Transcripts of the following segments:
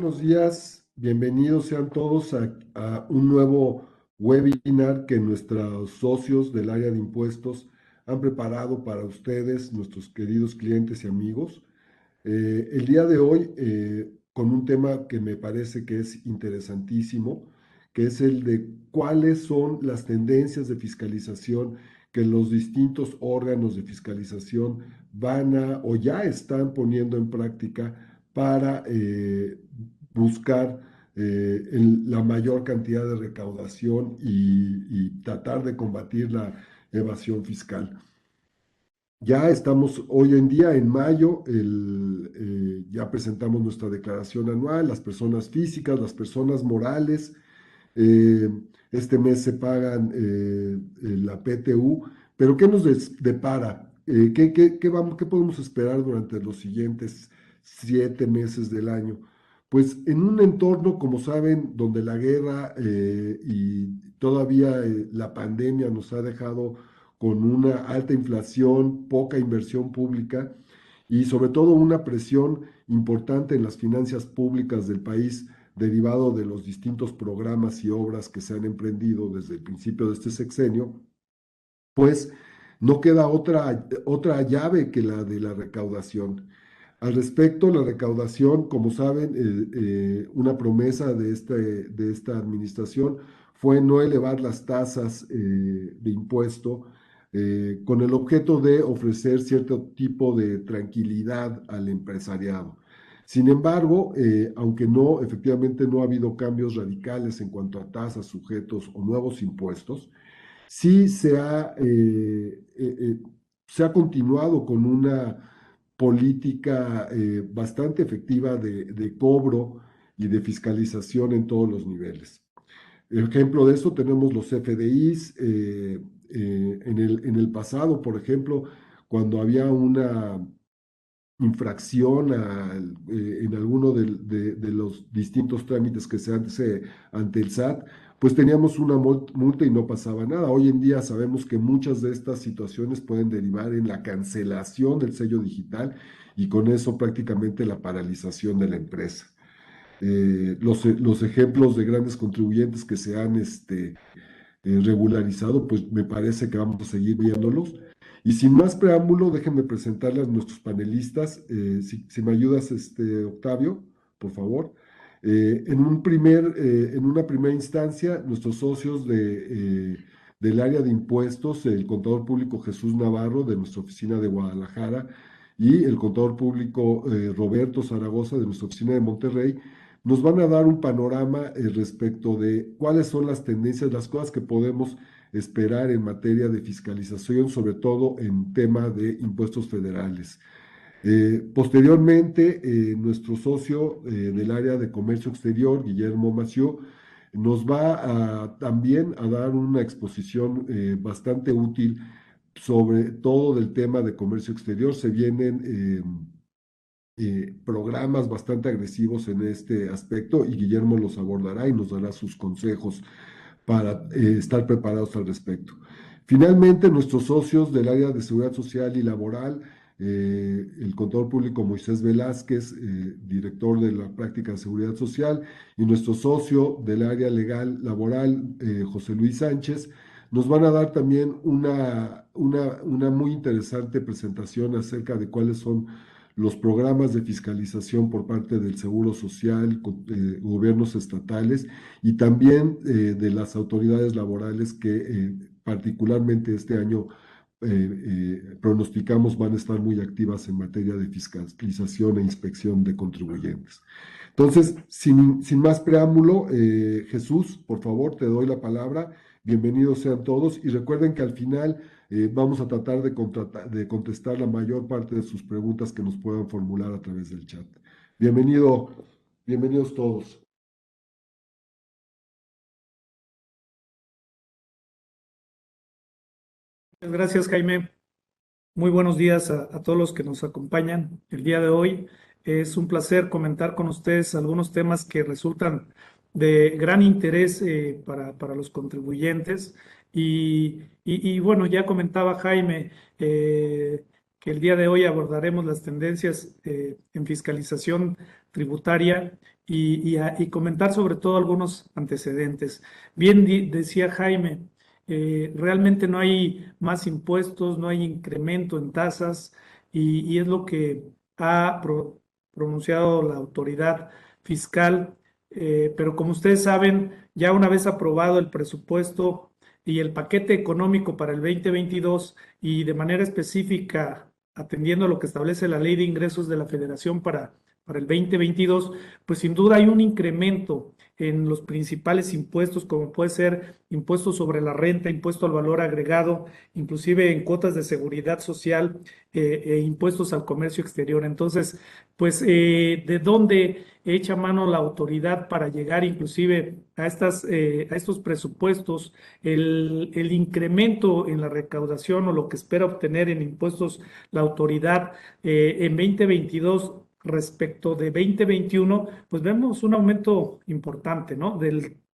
buenos días. Bienvenidos sean todos a un nuevo webinar que nuestros socios del área de impuestos han preparado para ustedes, nuestros queridos clientes y amigos. El día de hoy, con un tema que me parece que es interesantísimo, que es el de cuáles son las tendencias de fiscalización que los distintos órganos de fiscalización van a o ya están poniendo en práctica para buscar la mayor cantidad de recaudación y tratar de combatir la evasión fiscal. Ya estamos hoy en día en mayo, ya presentamos nuestra declaración anual, las personas físicas, las personas morales. eh, este mes se pagan la PTU, pero ¿qué nos depara? ¿Qué podemos esperar durante los siguientes 7 meses del año? Pues en un entorno, como saben, donde la guerra y todavía la pandemia nos ha dejado con una alta inflación, poca inversión pública y sobre todo una presión importante en las finanzas públicas del país derivado de los distintos programas y obras que se han emprendido desde el principio de este sexenio, pues no queda otra llave que la de la recaudación. Al respecto, la recaudación, como saben, una promesa de esta administración fue no elevar las tasas de impuesto con el objeto de ofrecer cierto tipo de tranquilidad al empresariado. Sin embargo, aunque no, efectivamente no ha habido cambios radicales en cuanto a tasas, sujetos o nuevos impuestos, sí se ha continuado con una política bastante efectiva de cobro y de fiscalización en todos los niveles. Ejemplo de esto tenemos los FDIs. En el pasado, por ejemplo, cuando había una infracción en alguno de los distintos trámites que se hace ante el SAT, pues teníamos una multa y no pasaba nada. Hoy en día sabemos que muchas de estas situaciones pueden derivar en la cancelación del sello digital y con eso prácticamente la paralización de la empresa. Los ejemplos de grandes contribuyentes que se han regularizado, pues me parece que vamos a seguir viéndolos. Y sin más preámbulo, déjenme presentarles a nuestros panelistas. Si me ayudas, Octavio, por favor. En una primera instancia, nuestros socios del área de impuestos, el contador público Jesús Navarro, de nuestra oficina de Guadalajara, y el contador público Roberto Zaragoza, de nuestra oficina de Monterrey, nos van a dar un panorama respecto de cuáles son las tendencias, las cosas que podemos esperar en materia de fiscalización, sobre todo en tema de impuestos federales. Posteriormente, nuestro socio del área de comercio exterior, Guillermo Mació, nos va también a dar una exposición bastante útil sobre todo del tema de comercio exterior. Se vienen programas bastante agresivos en este aspecto y Guillermo los abordará y nos dará sus consejos para estar preparados al respecto. Finalmente, nuestros socios del área de seguridad social y laboral, el contador público Moisés Velázquez, director de la práctica de seguridad social, y nuestro socio del área legal laboral, José Luis Sánchez, nos van a dar también una muy interesante presentación acerca de cuáles son los programas de fiscalización por parte del Seguro Social, gobiernos estatales y también de las autoridades laborales que particularmente este año pronosticamos van a estar muy activas en materia de fiscalización e inspección de contribuyentes. Entonces, sin más preámbulo, Jesús, por favor, te doy la palabra. Bienvenidos sean todos y recuerden que al final vamos a tratar de contestar la mayor parte de sus preguntas que nos puedan formular a través del chat. Bienvenidos todos. Gracias, Jaime. Muy buenos días a todos los que nos acompañan el día de hoy. Es un placer comentar con ustedes algunos temas que resultan de gran interés para los contribuyentes. Bueno, ya comentaba Jaime que el día de hoy abordaremos las tendencias en fiscalización tributaria y comentar sobre todo algunos antecedentes. Bien decía Jaime, realmente no hay más impuestos, no hay incremento en tasas y es lo que ha pronunciado la autoridad fiscal. Pero como ustedes saben, ya una vez aprobado el presupuesto y el paquete económico para el 2022 y de manera específica atendiendo a lo que establece la Ley de Ingresos de la Federación para el 2022, pues sin duda hay un incremento en los principales impuestos, como puede ser impuesto sobre la renta, impuesto al valor agregado, inclusive en cuotas de seguridad social e impuestos al comercio exterior. Entonces, pues, ¿de dónde echa mano la autoridad para llegar inclusive a estos presupuestos? El incremento en la recaudación o lo que espera obtener en impuestos la autoridad en 2022 respecto de 2021, pues vemos un aumento importante, ¿no?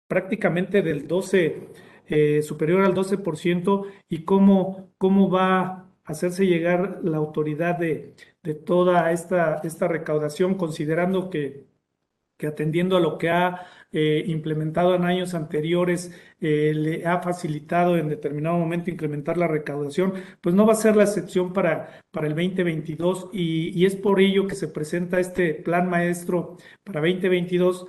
Prácticamente del 12, superior al 12%, y cómo va a hacerse llegar la autoridad de toda esta recaudación, considerando que atendiendo a lo que ha implementado en años anteriores, le ha facilitado en determinado momento incrementar la recaudación, pues no va a ser la excepción para el 2022 y es por ello que se presenta este plan maestro para 2022.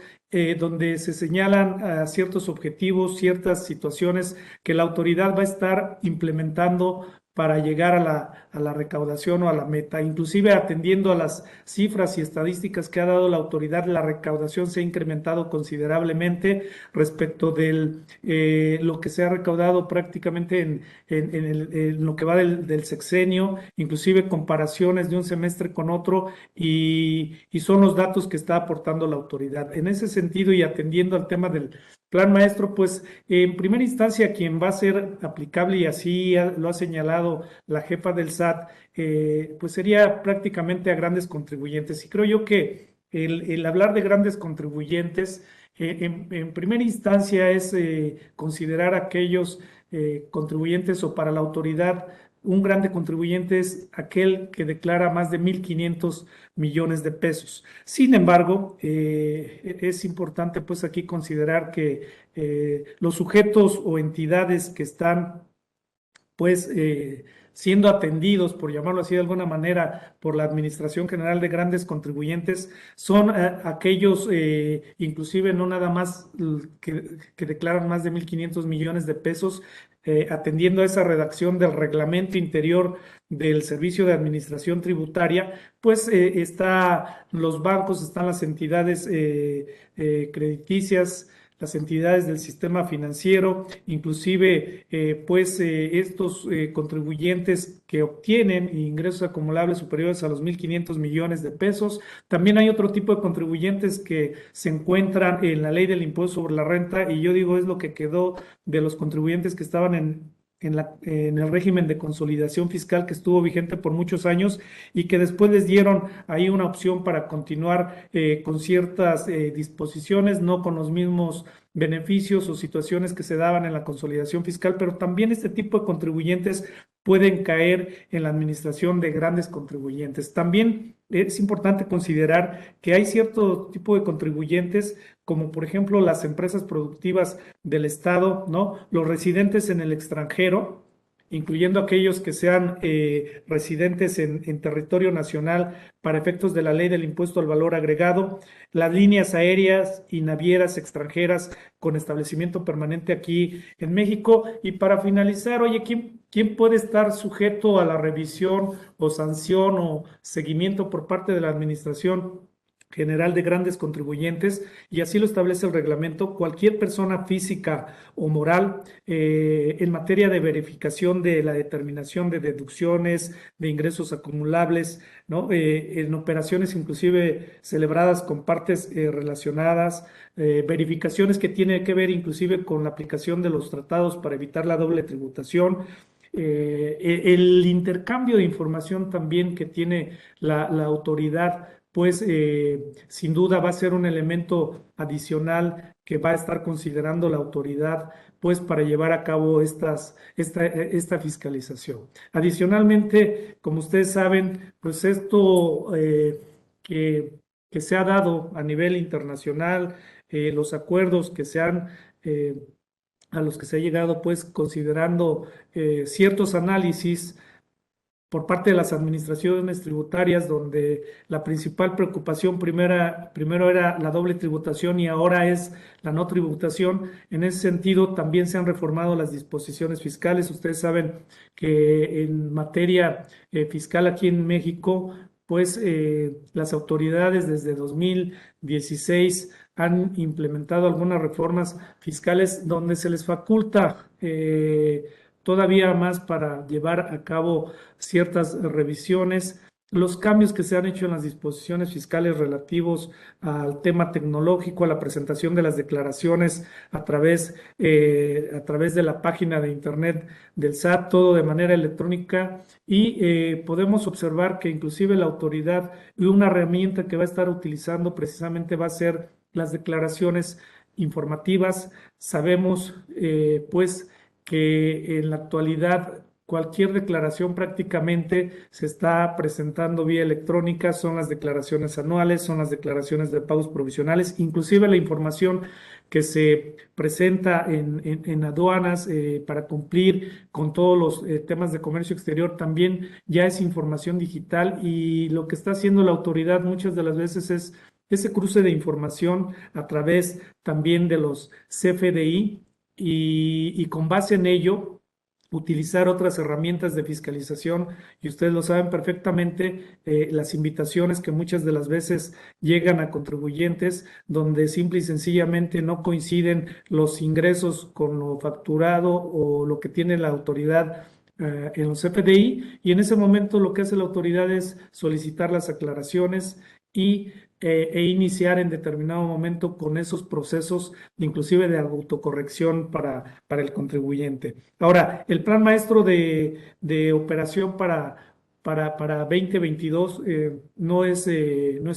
Donde se señalan ciertos objetivos, ciertas situaciones que la autoridad va a estar implementando para llegar a la recaudación o a la meta. Inclusive atendiendo a las cifras y estadísticas que ha dado la autoridad, la recaudación se ha incrementado considerablemente respecto de lo que se ha recaudado prácticamente en lo que va del sexenio, inclusive comparaciones de un semestre con otro, y son los datos que está aportando la autoridad. En ese sentido, y atendiendo al tema del plan maestro, pues en primera instancia quien va a ser aplicable, y así lo ha señalado la jefa del SAT, pues sería prácticamente a grandes contribuyentes. Y creo yo que el hablar de grandes contribuyentes, en primera instancia es considerar aquellos contribuyentes, o para la autoridad, un grande contribuyente es aquel que declara más de 1.500 millones de pesos. Sin embargo, es importante pues aquí considerar que los sujetos o entidades que están pues siendo atendidos, por llamarlo así de alguna manera, por la Administración General de Grandes Contribuyentes, son aquellos, inclusive no nada más que declaran más de 1.500 millones de pesos, atendiendo a esa redacción del reglamento interior del Servicio de Administración Tributaria, pues está los bancos, están las entidades crediticias, las entidades del sistema financiero, inclusive estos contribuyentes que obtienen ingresos acumulables superiores a los 1.500 millones de pesos. También hay otro tipo de contribuyentes que se encuentran en la ley del impuesto sobre la renta, y yo digo es lo que quedó de los contribuyentes que estaban en el régimen de consolidación fiscal que estuvo vigente por muchos años, y que después les dieron ahí una opción para continuar con ciertas disposiciones, no con los mismos beneficios o situaciones que se daban en la consolidación fiscal, pero también este tipo de contribuyentes pueden caer en la administración de grandes contribuyentes. También es importante considerar que hay cierto tipo de contribuyentes, como por ejemplo las empresas productivas del Estado, ¿no? Los residentes en el extranjero, incluyendo aquellos que sean residentes en territorio nacional para efectos de la ley del impuesto al valor agregado, las líneas aéreas y navieras extranjeras con establecimiento permanente aquí en México. Y para finalizar, oye, ¿quién puede estar sujeto a la revisión o sanción o seguimiento por parte de la Administración General de Grandes Contribuyentes? Y así lo establece el reglamento: cualquier persona física o moral en materia de verificación de la determinación de deducciones, de ingresos acumulables, ¿no? En operaciones inclusive celebradas con partes relacionadas, verificaciones que tienen que ver inclusive con la aplicación de los tratados para evitar la doble tributación, el intercambio de información también que tiene la autoridad, pues sin duda va a ser un elemento adicional que va a estar considerando la autoridad, pues para llevar a cabo esta fiscalización. Adicionalmente, como ustedes saben, pues esto que se ha dado a nivel internacional, los acuerdos que se han a los que se ha llegado, pues considerando ciertos análisis por parte de las administraciones tributarias, donde la principal preocupación primero era la doble tributación y ahora es la no tributación. En ese sentido, también se han reformado las disposiciones fiscales. Ustedes saben que en materia fiscal aquí en México, pues las autoridades desde 2016 han implementado algunas reformas fiscales donde se les faculta todavía más para llevar a cabo ciertas revisiones. Los cambios que se han hecho en las disposiciones fiscales relativos al tema tecnológico, a la presentación de las declaraciones a través de la página de internet del SAT, todo de manera electrónica, y podemos observar que inclusive la autoridad y una herramienta que va a estar utilizando precisamente va a ser las declaraciones informativas. Sabemos pues que en la actualidad cualquier declaración prácticamente se está presentando vía electrónica, son las declaraciones anuales, son las declaraciones de pagos provisionales, inclusive la información que se presenta en aduanas para cumplir con todos los temas de comercio exterior también ya es información digital, y lo que está haciendo la autoridad muchas de las veces es ese cruce de información a través también de los CFDI, y con base en ello utilizar otras herramientas de fiscalización. Y ustedes lo saben perfectamente, las invitaciones que muchas de las veces llegan a contribuyentes donde simple y sencillamente no coinciden los ingresos con lo facturado o lo que tiene la autoridad en los CFDI, y en ese momento lo que hace la autoridad es solicitar las aclaraciones y iniciar en determinado momento con esos procesos, inclusive de autocorrección para el contribuyente. Ahora, el plan maestro de operación para 2022 no es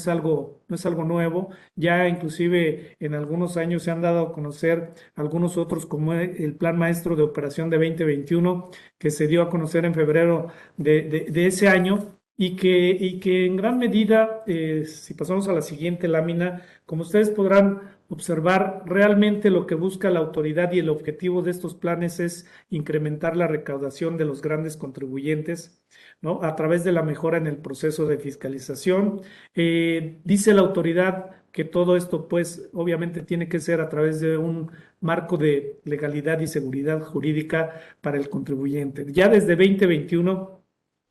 algo nuevo. Ya inclusive en algunos años se han dado a conocer algunos otros, como el plan maestro de operación de 2021, que se dio a conocer en febrero de ese año. Y que en gran medida, si pasamos a la siguiente lámina, como ustedes podrán observar, realmente lo que busca la autoridad y el objetivo de estos planes es incrementar la recaudación de los grandes contribuyentes, ¿no? A través de la mejora en el proceso de fiscalización. Dice la autoridad que todo esto, pues, obviamente tiene que ser a través de un marco de legalidad y seguridad jurídica para el contribuyente. Ya desde 2021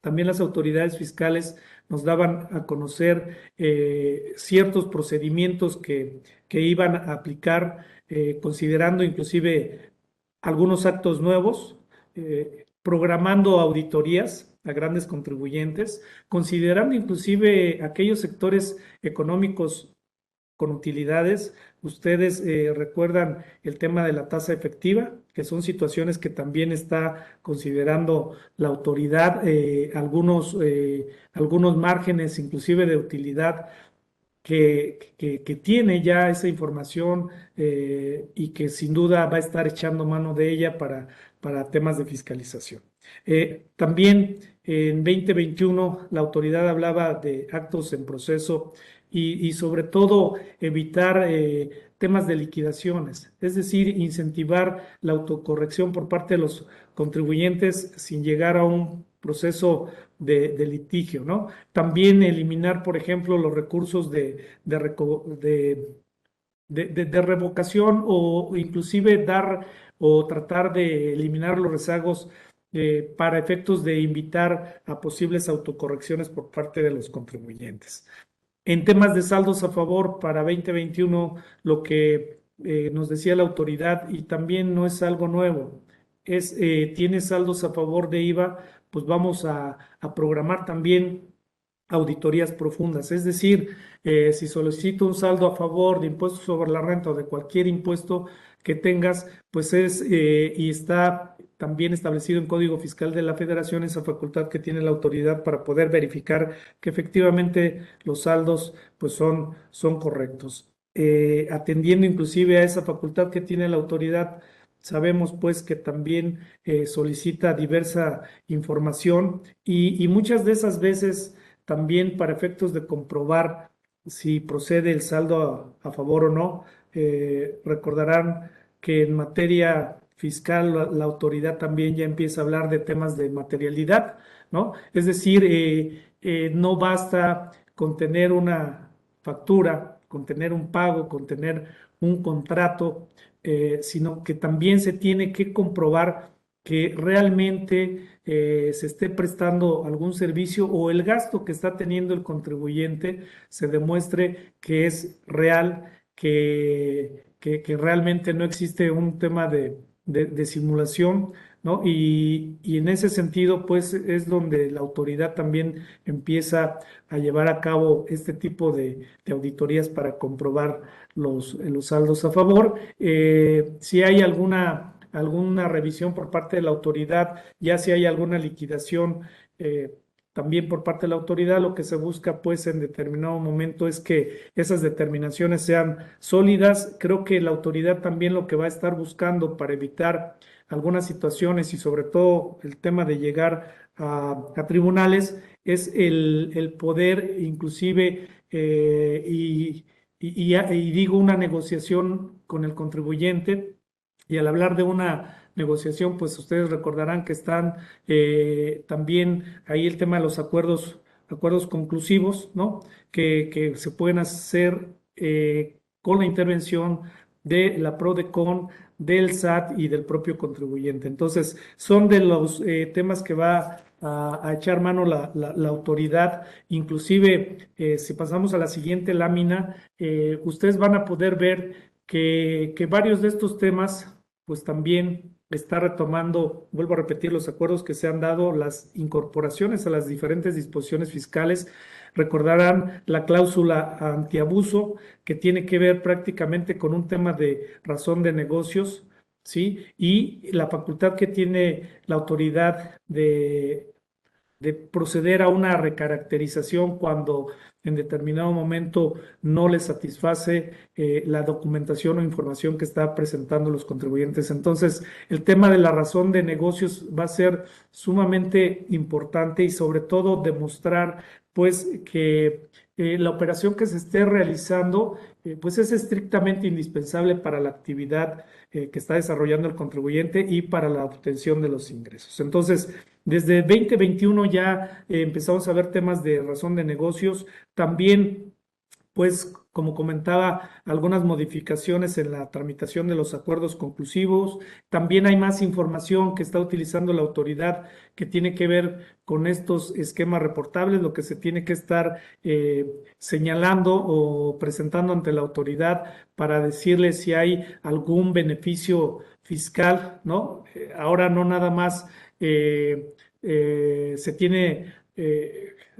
también las autoridades fiscales nos daban a conocer ciertos procedimientos que iban a aplicar, considerando inclusive algunos actos nuevos, programando auditorías a grandes contribuyentes, considerando inclusive aquellos sectores económicos con utilidades. Ustedes recuerdan el tema de la tasa efectiva, que son situaciones que también está considerando la autoridad, algunos márgenes inclusive de utilidad que tiene ya esa información, y que sin duda va a estar echando mano de ella para temas de fiscalización. También en 2021 la autoridad hablaba de actos en proceso y sobre todo evitar temas de liquidaciones, es decir, incentivar la autocorrección por parte de los contribuyentes sin llegar a un proceso de litigio, ¿no? También eliminar, por ejemplo, los recursos de revocación, o inclusive dar o tratar de eliminar los rezagos para efectos de invitar a posibles autocorrecciones por parte de los contribuyentes. En temas de saldos a favor para 2021, lo que nos decía la autoridad, y también no es algo nuevo, tiene saldos a favor de IVA, pues vamos a programar también auditorías profundas. Es decir, si solicito un saldo a favor de impuestos sobre la renta o de cualquier impuesto que tengas, pues y está también establecido en Código Fiscal de la Federación esa facultad que tiene la autoridad para poder verificar que efectivamente los saldos pues son correctos. Atendiendo inclusive a esa facultad que tiene la autoridad, sabemos pues que también solicita diversa información y muchas de esas veces también para efectos de comprobar si procede el saldo a favor o no. Recordarán que en materia fiscal la autoridad también ya empieza a hablar de temas de materialidad, ¿no? Es decir, no basta con tener una factura, con tener un pago, con tener un contrato, sino que también se tiene que comprobar que realmente se esté prestando algún servicio o el gasto que está teniendo el contribuyente se demuestre que es real, que realmente no existe un tema de simulación, ¿no? Y en ese sentido, pues es donde la autoridad también empieza a llevar a cabo este tipo de auditorías para comprobar los saldos a favor. Si hay alguna revisión por parte de la autoridad, ya si hay alguna liquidación también por parte de la autoridad, lo que se busca pues en determinado momento es que esas determinaciones sean sólidas. Creo que la autoridad también lo que va a estar buscando para evitar algunas situaciones y sobre todo el tema de llegar a tribunales es el poder inclusive y digo una negociación con el contribuyente. Y al hablar de una negociación, pues ustedes recordarán que están también ahí el tema de los acuerdos conclusivos, ¿no? Que se pueden hacer con la intervención de la PRODECON, del SAT y del propio contribuyente. Entonces, son de los temas que va a echar mano la autoridad. Inclusive, si pasamos a la siguiente lámina, ustedes van a poder ver que varios de estos temas pues también está retomando, vuelvo a repetir, los acuerdos que se han dado, las incorporaciones a las diferentes disposiciones fiscales. Recordarán la cláusula antiabuso, que tiene que ver prácticamente con un tema de razón de negocios, ¿sí? Y la facultad que tiene la autoridad de proceder a una recaracterización cuando en determinado momento no les satisface la documentación o información que está presentando los contribuyentes. Entonces, el tema de la razón de negocios va a ser sumamente importante y sobre todo demostrar pues que la operación que se esté realizando pues es estrictamente indispensable para la actividad que está desarrollando el contribuyente y para la obtención de los ingresos. Entonces, desde 2021 ya empezamos a ver temas de razón de negocios. También, pues, como comentaba, algunas modificaciones en la tramitación de los acuerdos conclusivos. También hay más información que está utilizando la autoridad que tiene que ver con estos esquemas reportables, lo que se tiene que estar señalando o presentando ante la autoridad para decirle si hay algún beneficio fiscal, ¿no? Ahora no nada más se tiene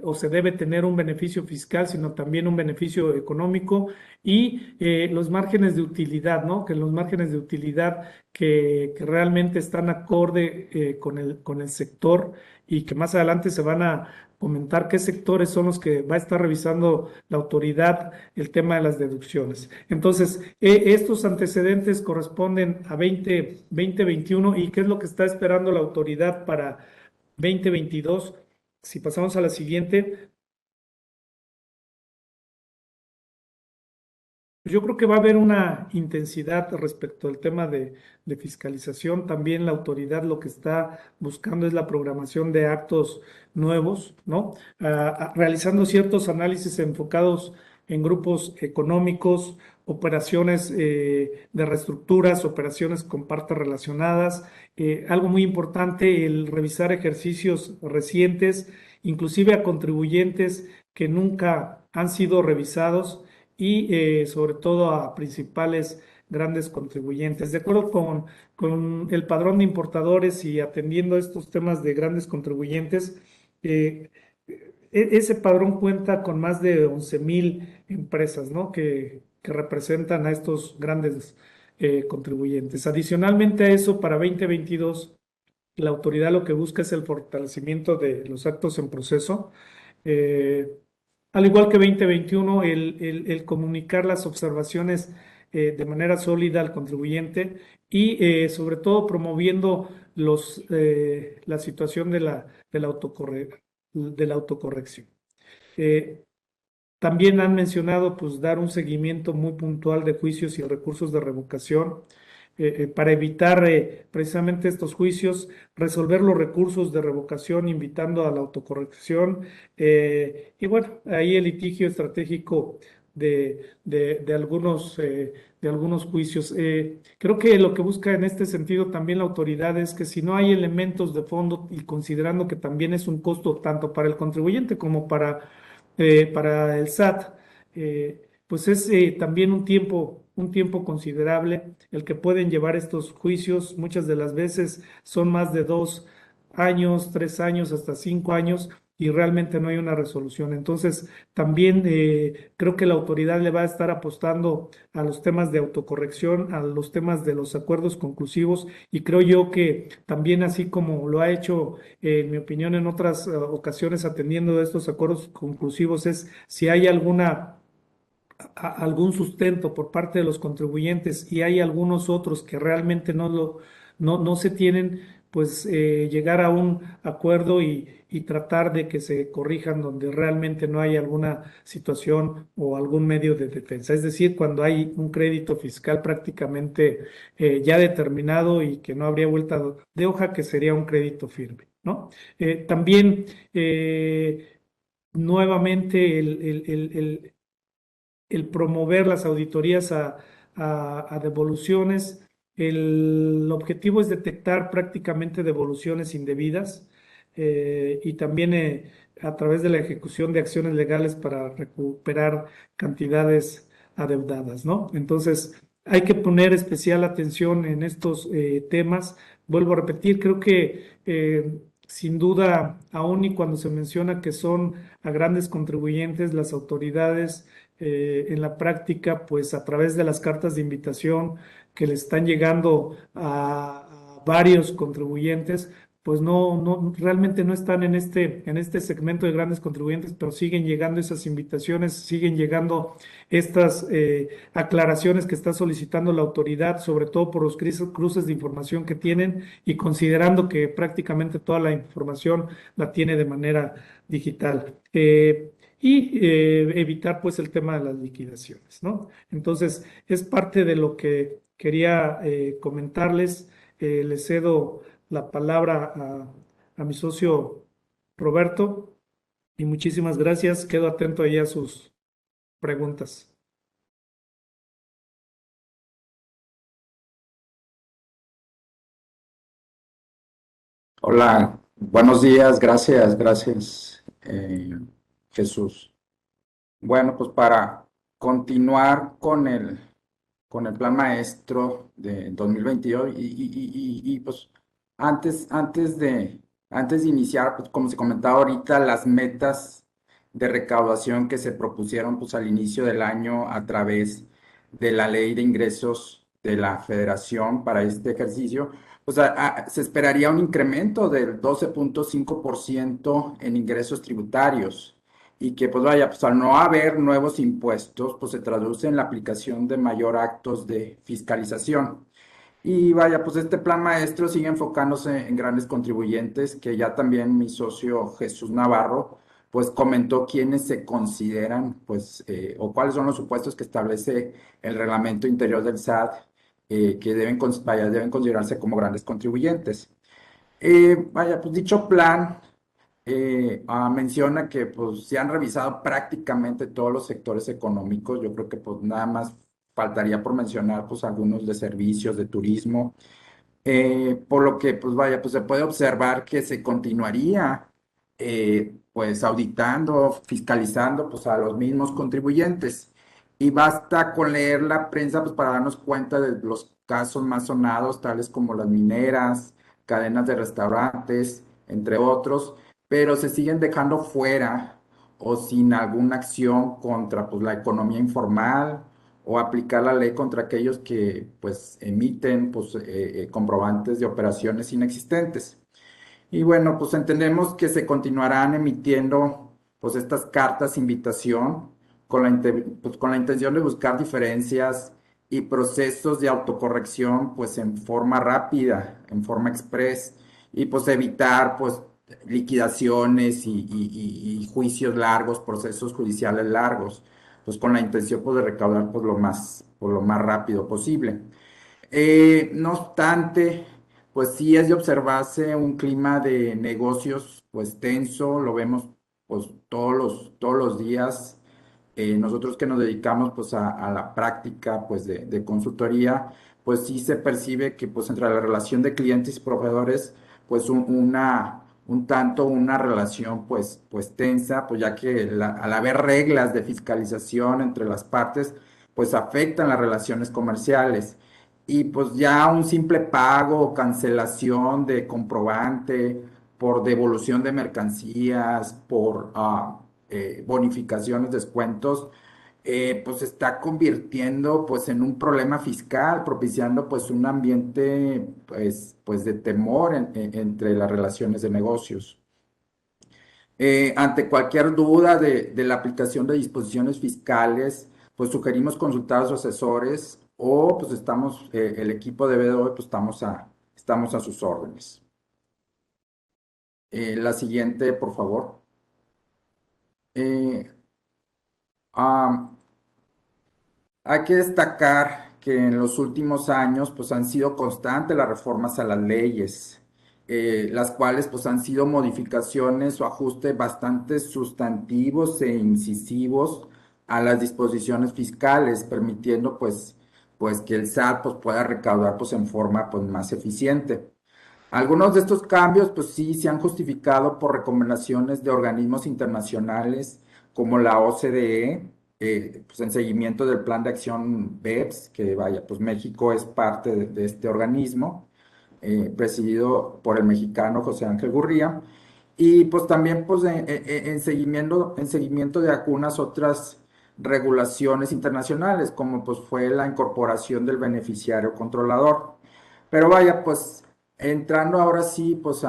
o se debe tener un beneficio fiscal, sino también un beneficio económico y los márgenes de utilidad, ¿no? Que los márgenes de utilidad que realmente están acorde con el sector y que más adelante se van a comentar qué sectores son los que va a estar revisando la autoridad el tema de las deducciones. Entonces, estos antecedentes corresponden a 2021 y qué es lo que está esperando la autoridad para 2022. Si pasamos a la siguiente, yo creo que va a haber una intensidad respecto al tema de fiscalización. También la autoridad lo que está buscando es la programación de actos nuevos, ¿no? Realizando ciertos análisis enfocados en grupos económicos, operaciones de reestructuras, operaciones con partes relacionadas. Algo muy importante, el revisar ejercicios recientes, inclusive a contribuyentes que nunca han sido revisados y sobre todo a principales grandes contribuyentes. De acuerdo con el padrón de importadores y atendiendo estos temas de grandes contribuyentes, eh, ese padrón cuenta con más de 11,000 empresas, ¿no? Que representan a estos grandes contribuyentes. Adicionalmente a eso, para 2022, la autoridad lo que busca es el fortalecimiento de los actos en proceso. Eh, Al igual que 2021, el comunicar las observaciones de manera sólida al contribuyente y sobre todo promoviendo la situación de la autocorrección. Eh, También han mencionado pues dar un seguimiento muy puntual de juicios y recursos de revocación para evitar precisamente estos juicios, resolver los recursos de revocación invitando a la autocorrección y bueno, ahí el litigio estratégico de algunos juicios. Creo que lo que busca en este sentido también la autoridad es que si no hay elementos de fondo y considerando que también es un costo tanto para el contribuyente como para el SAT, pues es también un tiempo considerable el que pueden llevar estos juicios. Muchas de las veces son más de 2 años, 3 años, hasta 5 años. Y realmente no hay una resolución. Entonces, también creo que la autoridad le va a estar apostando a los temas de autocorrección, a los temas de los acuerdos conclusivos, y creo yo que también así como lo ha hecho en mi opinión, en otras ocasiones atendiendo a estos acuerdos conclusivos es si hay algún sustento por parte de los contribuyentes y hay algunos otros que realmente no se tienen, pues llegar a un acuerdo y tratar de que se corrijan donde realmente no hay alguna situación o algún medio de defensa. Es decir, cuando hay un crédito fiscal prácticamente ya determinado y que no habría vuelta de hoja, que sería un crédito firme, ¿no? También nuevamente el promover las auditorías a devoluciones. El objetivo es detectar prácticamente devoluciones indebidas y también a través de la ejecución de acciones legales para recuperar cantidades adeudadas, ¿no? Entonces, hay que poner especial atención en estos temas. Vuelvo a repetir, creo que sin duda, aun y cuando se menciona que son a grandes contribuyentes, las autoridades en la práctica, pues a través de las cartas de invitación que le están llegando a varios contribuyentes, pues realmente no están en este segmento de grandes contribuyentes, pero siguen llegando esas invitaciones, siguen llegando estas aclaraciones que está solicitando la autoridad, sobre todo por los cruces de información que tienen y considerando que prácticamente toda la información la tiene de manera digital. Evitar pues el tema de las liquidaciones, ¿no? Entonces, es parte de lo que quería comentarles. Les cedo la palabra a mi socio Roberto y muchísimas gracias. Quedo atento ahí a sus preguntas. Hola, buenos días, gracias, Jesús. Bueno, pues para continuar con el plan maestro de 2022 pues antes de iniciar, pues como se comentaba ahorita, las metas de recaudación que se propusieron pues al inicio del año a través de la Ley de Ingresos de la Federación para este ejercicio, pues se esperaría un incremento del 12.5% en ingresos tributarios y que pues vaya, pues al no haber nuevos impuestos, pues se traduce en la aplicación de mayor actos de fiscalización. Y vaya, pues este plan maestro sigue enfocándose en grandes contribuyentes, que ya también mi socio Jesús Navarro, pues comentó quiénes se consideran, pues, o cuáles son los supuestos que establece el reglamento interior del SAT, que deben considerarse como grandes contribuyentes. Vaya, pues dicho plan menciona que pues se han revisado prácticamente todos los sectores económicos. Yo creo que pues nada más faltaría por mencionar pues algunos de servicios, de turismo, por lo que pues vaya, pues se puede observar que se continuaría pues auditando, fiscalizando pues a los mismos contribuyentes. Y basta con leer la prensa pues para darnos cuenta de los casos más sonados, tales como las mineras, cadenas de restaurantes, entre otros, pero se siguen dejando fuera o sin alguna acción contra pues, la economía informal o aplicar la ley contra aquellos que pues emiten pues, comprobantes de operaciones inexistentes. Y bueno, pues entendemos que se continuarán emitiendo pues estas cartas invitación pues, con la intención de buscar diferencias y procesos de autocorrección pues en forma rápida, en forma express y pues evitar pues liquidaciones y juicios largos, procesos judiciales largos, pues con la intención pues de recaudar pues lo más rápido posible. No obstante, pues sí es de observarse un clima de negocios pues tenso, lo vemos pues todos los días. Nosotros que nos dedicamos pues a la práctica pues de consultoría, pues sí se percibe que pues entre la relación de clientes y proveedores pues un tanto una relación pues tensa, pues ya que al haber reglas de fiscalización entre las partes pues afectan las relaciones comerciales. Y pues ya un simple pago o cancelación de comprobante por devolución de mercancías, por bonificaciones, descuentos, pues se está convirtiendo pues en un problema fiscal, propiciando pues un ambiente pues de temor entre las relaciones de negocios. Ante cualquier duda de la aplicación de disposiciones fiscales, pues sugerimos consultar a sus asesores o pues el equipo de BDO, pues estamos a sus órdenes. La siguiente, por favor. Eh, ah, Hay que destacar que en los últimos años pues han sido constantes las reformas a las leyes, las cuales pues han sido modificaciones o ajustes bastante sustantivos e incisivos a las disposiciones fiscales, permitiendo pues que el SAT pues pueda recaudar pues en forma pues más eficiente. Algunos de estos cambios, pues sí, se han justificado por recomendaciones de organismos internacionales como la OCDE, pues en seguimiento del Plan de Acción BEPS, que vaya, pues México es parte de este organismo, presidido por el mexicano José Ángel Gurría, y pues también pues en seguimiento de algunas otras regulaciones internacionales, como pues fue la incorporación del beneficiario controlador. Pero vaya, pues entrando ahora sí, pues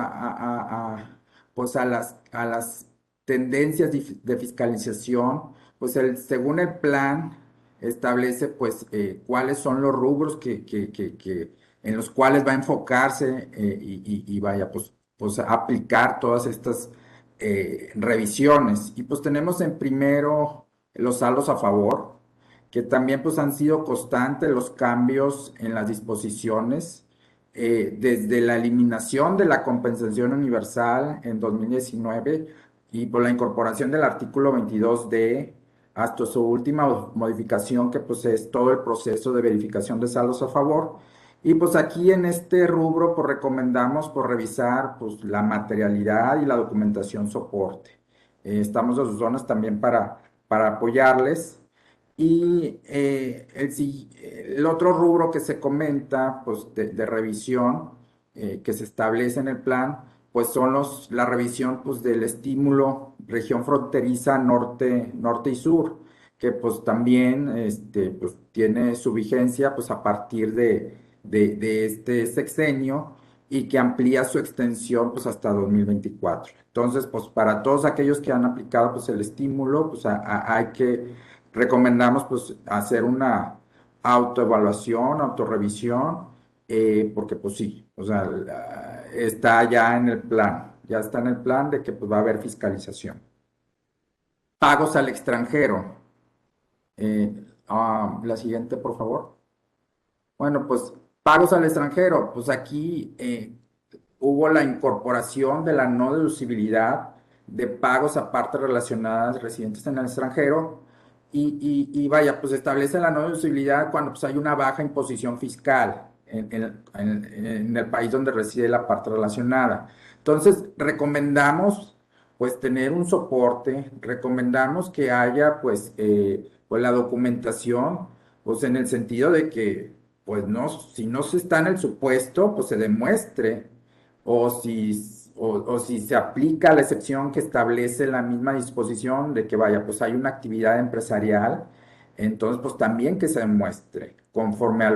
pues a las tendencias de fiscalización, pues según el plan establece pues cuáles son los rubros en los cuales va a enfocarse y vaya, pues a aplicar todas estas revisiones. Y pues tenemos en primero los saldos a favor, que también pues han sido constantes los cambios en las disposiciones desde la eliminación de la compensación universal en 2019 y por la incorporación del artículo 22D hasta su última modificación que pues es todo el proceso de verificación de saldos a favor. Y pues aquí en este rubro pues recomendamos pues revisar pues la materialidad y la documentación soporte. Estamos a sus zonas también para apoyarles. Y el otro rubro que se comenta, pues de revisión que se establece en el plan, pues son la revisión pues, del estímulo región fronteriza norte y sur, que pues también pues, tiene su vigencia pues, a partir de este sexenio y que amplía su extensión pues, hasta 2024. Entonces, pues para todos aquellos que han aplicado pues, el estímulo, pues hay que recomendamos pues hacer una autoevaluación, autorrevisión, porque pues sí, o sea, está ya en el plan, ya está en el plan de que pues va a haber fiscalización. Pagos al extranjero. La siguiente, por favor. Bueno, pues pagos al extranjero, pues aquí hubo la incorporación de la no deducibilidad de pagos a partes relacionadas residentes en el extranjero y vaya, pues establece la no deducibilidad cuando pues, hay una baja imposición fiscal en el país donde reside la parte relacionada. Entonces, recomendamos pues tener un soporte, recomendamos que haya pues la documentación, pues en el sentido de que pues no, si no se está en el supuesto, pues se demuestre, o si o si se aplica la excepción que establece la misma disposición de que vaya, pues hay una actividad empresarial, entonces pues también que se demuestre conforme a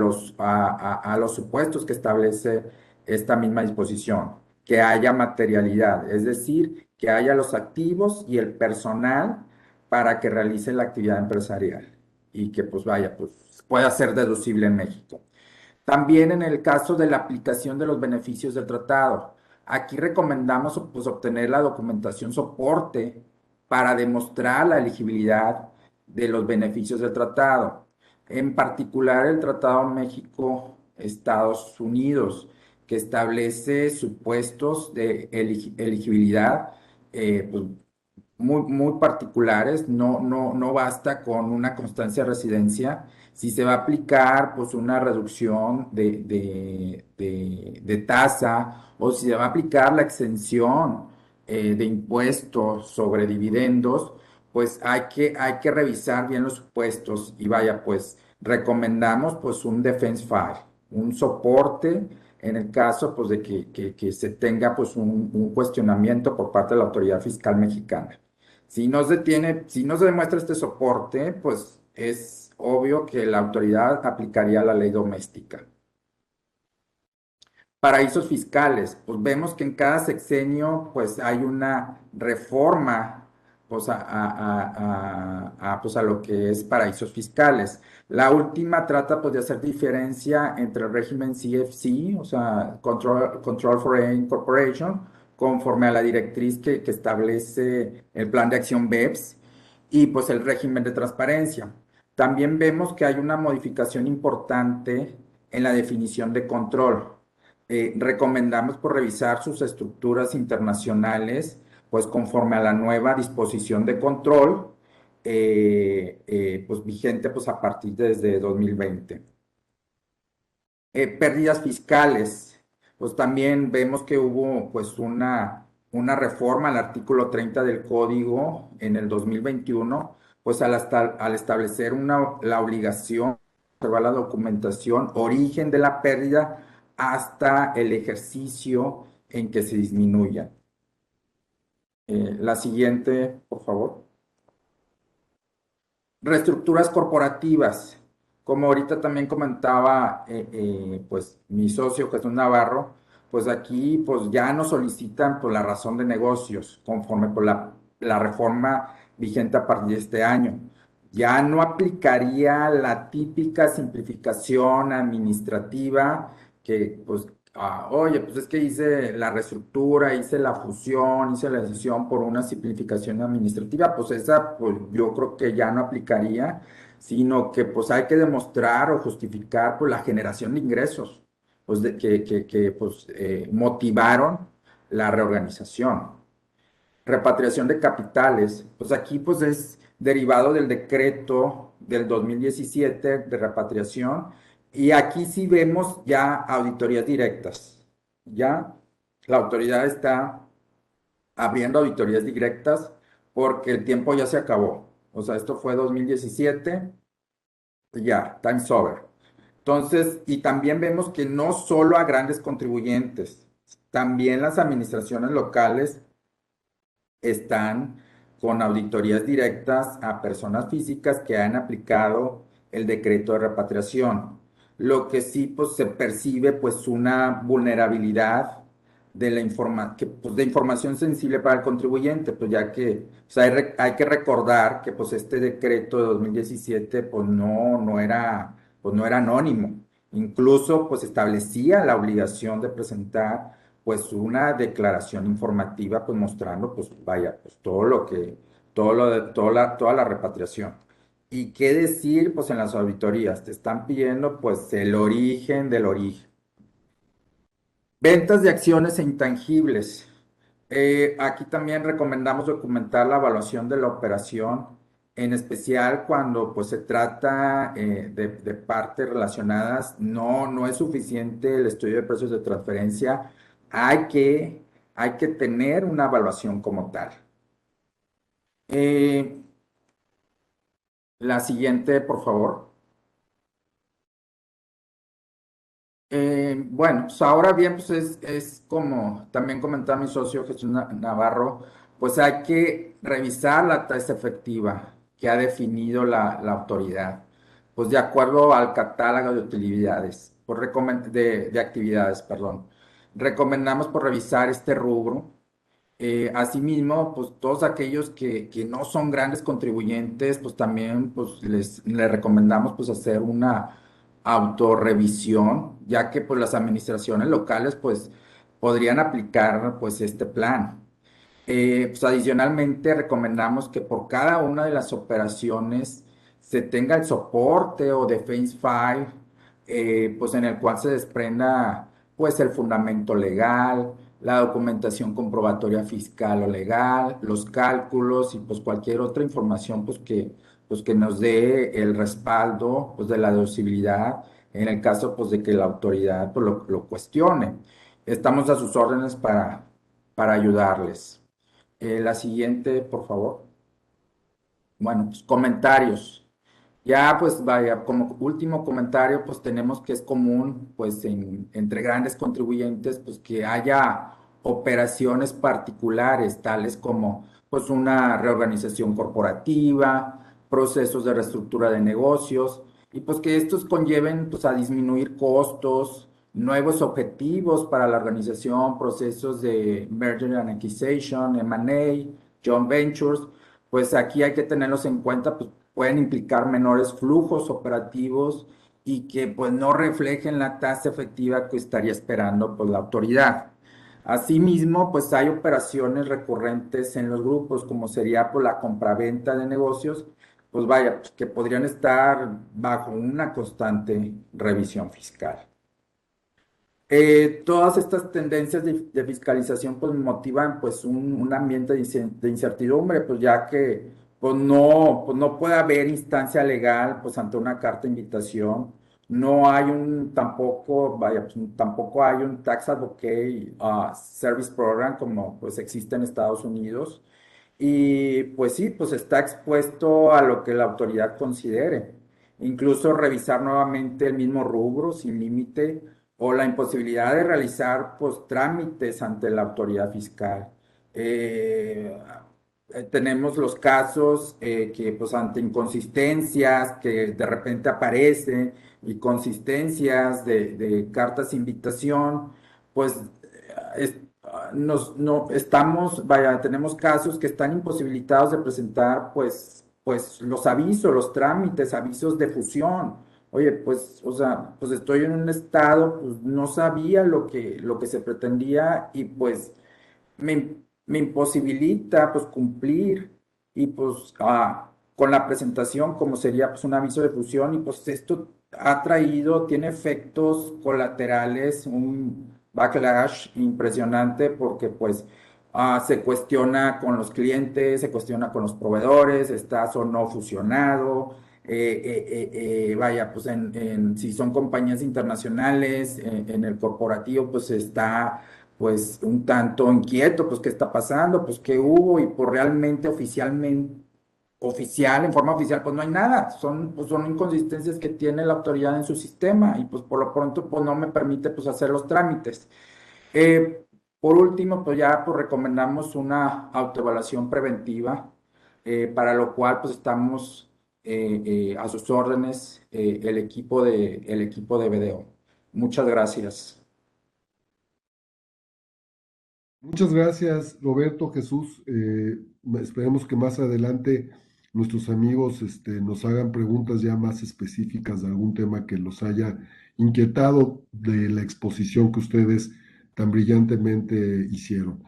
a los supuestos que establece esta misma disposición, que haya materialidad, es decir, que haya los activos y el personal para que realice la actividad empresarial y que pues vaya, pues pueda ser deducible en México. También en el caso de la aplicación de los beneficios del tratado, aquí recomendamos pues, obtener la documentación soporte para demostrar la elegibilidad de los beneficios del tratado. En particular, el Tratado México-Estados Unidos, que establece supuestos de elegibilidad pues, muy particulares, no basta con una constancia de residencia. Si se va a aplicar pues una reducción de tasa o si se va a aplicar la exención de impuestos sobre dividendos, pues hay que revisar bien los supuestos y vaya, pues recomendamos pues un defense file, un soporte en el caso pues de que se tenga pues un cuestionamiento por parte de la autoridad fiscal mexicana. Si no se demuestra este soporte, pues es obvio que la autoridad aplicaría la ley doméstica. Paraísos fiscales, pues vemos que en cada sexenio pues hay una reforma pues pues, a lo que es paraísos fiscales. La última trata pues de hacer diferencia entre el régimen CFC, o sea, Control Foreign Corporation, conforme a la directriz que establece el plan de acción BEPS, y pues el régimen de transparencia. También vemos que hay una modificación importante en la definición de control. Recomendamos por revisar sus estructuras internacionales, pues conforme a la nueva disposición de control, pues vigente pues a partir desde 2020. Pérdidas fiscales, pues también vemos que hubo pues una reforma al artículo 30 del código en el 2021, pues al establecer la obligación de observar la documentación, origen de la pérdida hasta el ejercicio en que se disminuya. La siguiente, por favor. Reestructuras corporativas. Como ahorita también comentaba, pues mi socio Jesús Navarro, pues aquí pues ya nos solicitan por la razón de negocios, conforme por la reforma vigente a partir de este año. Ya no aplicaría la típica simplificación administrativa que pues oye, pues es que hice la reestructura, hice la fusión, hice la decisión por una simplificación administrativa, pues esa pues yo creo que ya no aplicaría, sino que pues hay que demostrar o justificar pues la generación de ingresos, pues pues motivaron la reorganización. Repatriación de capitales, pues aquí pues es derivado del decreto del 2017 de repatriación y aquí sí vemos ya auditorías directas, ya la autoridad está abriendo auditorías directas porque el tiempo ya se acabó, o sea, esto fue 2017, ya, time's over. Entonces, y también vemos que no solo a grandes contribuyentes, también las administraciones locales están con auditorías directas a personas físicas que han aplicado el decreto de repatriación. Lo que sí pues, se percibe pues una vulnerabilidad de pues, de información sensible para el contribuyente, pues ya que o sea, hay que recordar que pues este decreto de 2017 pues no era anónimo. Incluso pues establecía la obligación de presentar pues una declaración informativa, pues mostrando, pues vaya, pues todo lo que, todo lo de, toda la repatriación. ¿Y qué decir? Pues en las auditorías te están pidiendo pues el origen del origen. Ventas de acciones e intangibles. Aquí también recomendamos documentar la evaluación de la operación, en especial cuando pues se trata de partes relacionadas. No es suficiente el estudio de precios de transferencia. Hay que tener una evaluación como tal. Eh, la siguiente, por favor. Bueno, pues ahora bien, pues es como también comentaba mi socio Jesús Navarro, pues hay que revisar la tasa efectiva que ha definido la autoridad, pues de acuerdo al catálogo de utilidades, de actividades, perdón. Recomendamos por revisar este rubro. Asimismo, pues todos aquellos que no son grandes contribuyentes, pues también pues, les recomendamos pues hacer una autorrevisión, ya que pues las administraciones locales pues podrían aplicar pues este plan. Pues adicionalmente recomendamos que por cada una de las operaciones se tenga el soporte o defense file, pues en el cual se desprenda pues el fundamento legal, la documentación comprobatoria fiscal o legal, los cálculos y pues cualquier otra información pues que nos dé el respaldo pues de la deducibilidad en el caso pues de que la autoridad pues lo cuestione. Estamos a sus órdenes para ayudarles. La siguiente, por favor. Bueno, pues comentarios. Ya, pues vaya, como último comentario, pues tenemos que es común, pues entre grandes contribuyentes, pues que haya operaciones particulares, tales como, pues una reorganización corporativa, procesos de reestructura de negocios, y pues que estos conlleven, pues a disminuir costos, nuevos objetivos para la organización, procesos de merger and acquisition, M&A, joint ventures, pues aquí hay que tenerlos en cuenta, pues pueden implicar menores flujos operativos y que pues no reflejen la tasa efectiva que estaría esperando pues la autoridad. Asimismo, pues hay operaciones recurrentes en los grupos, como sería pues la compraventa de negocios, pues vaya, pues, que podrían estar bajo una constante revisión fiscal. Todas estas tendencias de fiscalización pues motivan pues un ambiente de incertidumbre, pues ya que pues no puede haber instancia legal pues ante una carta de invitación, no hay tampoco, vaya, pues, tampoco hay un Tax Advocate Service Program como pues existe en Estados Unidos y pues sí, pues está expuesto a lo que la autoridad considere, incluso revisar nuevamente el mismo rubro sin límite o la imposibilidad de realizar pues, trámites ante la autoridad fiscal. Eh, Tenemos los casos que pues ante inconsistencias que de repente aparecen y consistencias de cartas de invitación, pues es- no estamos, vaya, tenemos casos que están imposibilitados de presentar pues los avisos, los trámites, avisos de fusión. Oye, pues, o sea, pues estoy en un estado, pues no sabía lo que se pretendía y pues me imposibilita pues cumplir y pues con la presentación como sería pues un aviso de fusión y pues esto tiene efectos colaterales, un backlash impresionante porque pues se cuestiona con los clientes, se cuestiona con los proveedores, estás o no fusionado, vaya, pues si son compañías internacionales, en el corporativo pues está pues un tanto inquieto, pues qué está pasando, pues qué hubo y pues realmente en forma oficial, pues no hay nada, pues son inconsistencias que tiene la autoridad en su sistema y pues por lo pronto pues no me permite pues hacer los trámites. Eh, por último, pues ya pues recomendamos una autoevaluación preventiva, para lo cual pues estamos a sus órdenes, el equipo de BDO. Muchas gracias. Muchas gracias, Roberto, Jesús. Esperemos que más adelante nuestros amigos nos hagan preguntas ya más específicas de algún tema que los haya inquietado de la exposición que ustedes tan brillantemente hicieron.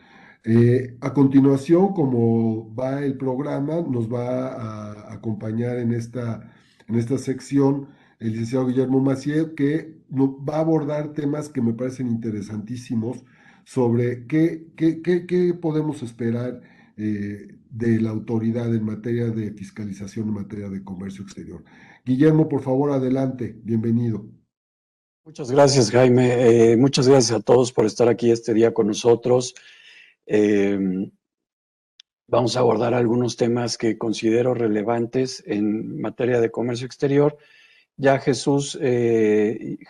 A continuación, como va el programa, nos va a acompañar en esta sección el licenciado Guillermo Macier, que va a abordar temas que me parecen interesantísimos sobre qué podemos esperar de la autoridad en materia de fiscalización, en materia de comercio exterior. Guillermo, por favor, adelante, bienvenido. Muchas gracias, Jaime. Muchas gracias a todos por estar aquí este día con nosotros. Vamos a abordar algunos temas que considero relevantes en materia de comercio exterior Ya Jesús,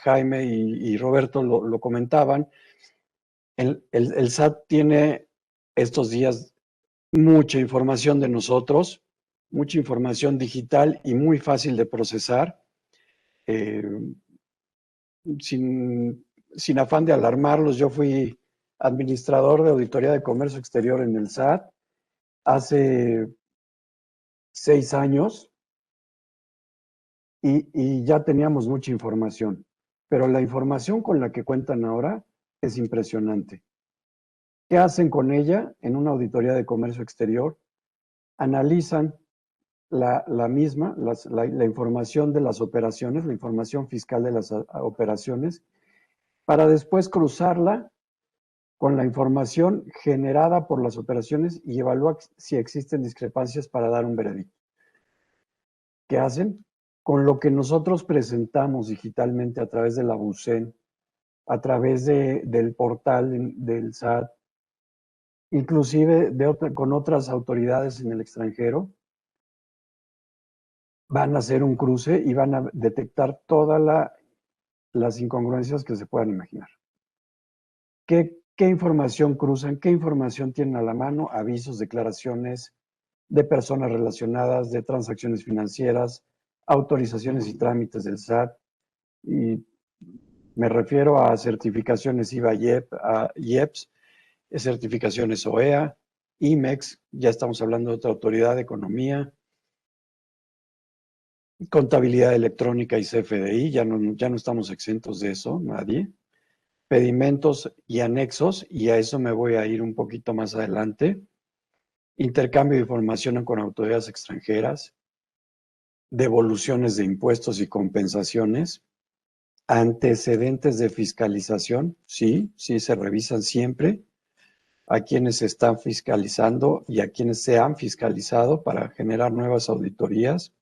Jaime y Roberto lo comentaban. El SAT tiene estos días mucha información de nosotros, mucha información digital y muy fácil de procesar. Eh, sin afán de alarmarlos, yo fui administrador de Auditoría de Comercio Exterior en el SAT hace 6 años y ya teníamos mucha información, pero la información con la que cuentan ahora es impresionante. ¿Qué hacen con ella en una Auditoría de Comercio Exterior? Analizan la información de las operaciones, la información fiscal de las operaciones, para después cruzarla con la información generada por las operaciones y evaluar si existen discrepancias para dar un veredicto. ¿Qué hacen? Con lo que nosotros presentamos digitalmente a través de la BUCEN, a través del portal del SAT, inclusive con otras autoridades en el extranjero, van a hacer un cruce y van a detectar todas las incongruencias que se puedan imaginar. ¿Qué información cruzan? ¿Qué información tienen a la mano? Avisos, declaraciones de personas relacionadas, de transacciones financieras, autorizaciones y trámites del SAT. Y me refiero a certificaciones IVA IEPS, certificaciones OEA, IMEX, ya estamos hablando de otra autoridad de economía, contabilidad electrónica y CFDI, ya no estamos exentos de eso, nadie. Pedimentos y anexos, y a eso me voy a ir un poquito más adelante. Intercambio de información con autoridades extranjeras, devoluciones de impuestos y compensaciones, antecedentes de fiscalización, sí, se revisan siempre a quienes se están fiscalizando y a quienes se han fiscalizado para generar nuevas auditorías.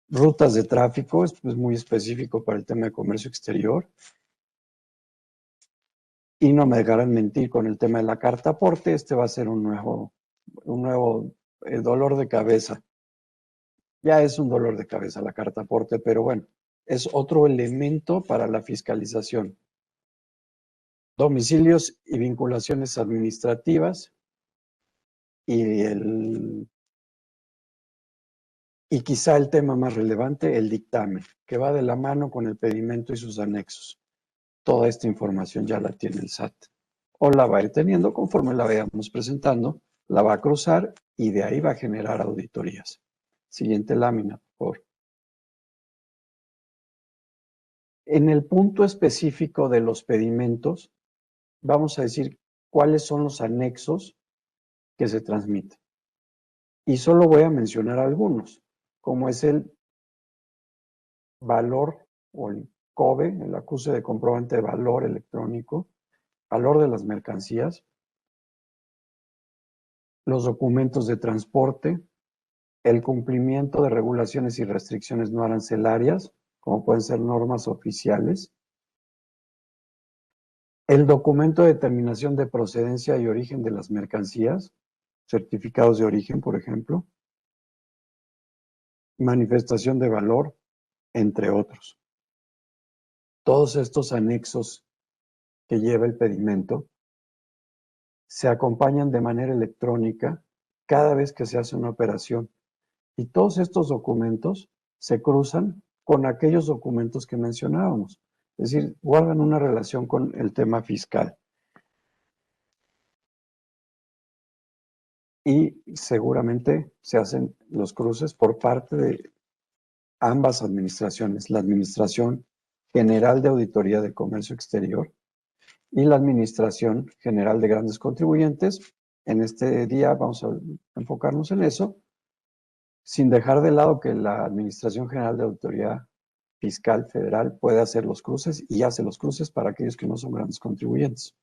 Rutas de tráfico, esto es muy específico para el tema de comercio exterior. Y no me dejarán mentir con el tema de la carta aporte, este va a ser un nuevo dolor de cabeza. Ya es un dolor de cabeza la carta aporte, pero bueno, es otro elemento para la fiscalización. Domicilios y vinculaciones administrativas y quizá el tema más relevante, el dictamen, que va de la mano con el pedimento y sus anexos. Toda esta información ya la tiene el SAT. O la va a ir teniendo conforme la vayamos presentando, la va a cruzar y de ahí va a generar auditorías. Siguiente lámina, por favor. En el punto específico de los pedimentos, vamos a decir cuáles son los anexos que se transmiten. Y solo voy a mencionar algunos, como es el valor o el COBE, el acuse de comprobante de valor electrónico, valor de las mercancías, los documentos de transporte, el cumplimiento de regulaciones y restricciones no arancelarias, como pueden ser normas oficiales, el documento de determinación de procedencia y origen de las mercancías, certificados de origen, por ejemplo, manifestación de valor, entre otros. Todos estos anexos que lleva el pedimento se acompañan de manera electrónica cada vez que se hace una operación. Y todos estos documentos se cruzan con aquellos documentos que mencionábamos. Es decir, guardan una relación con el tema fiscal. Y seguramente se hacen los cruces por parte de ambas administraciones, la Administración General de Auditoría de Comercio Exterior y la Administración General de Grandes Contribuyentes. En este día vamos a enfocarnos en eso, sin dejar de lado que la Administración General de Auditoría Fiscal Federal puede hacer los cruces y hace los cruces para aquellos que no son grandes contribuyentes.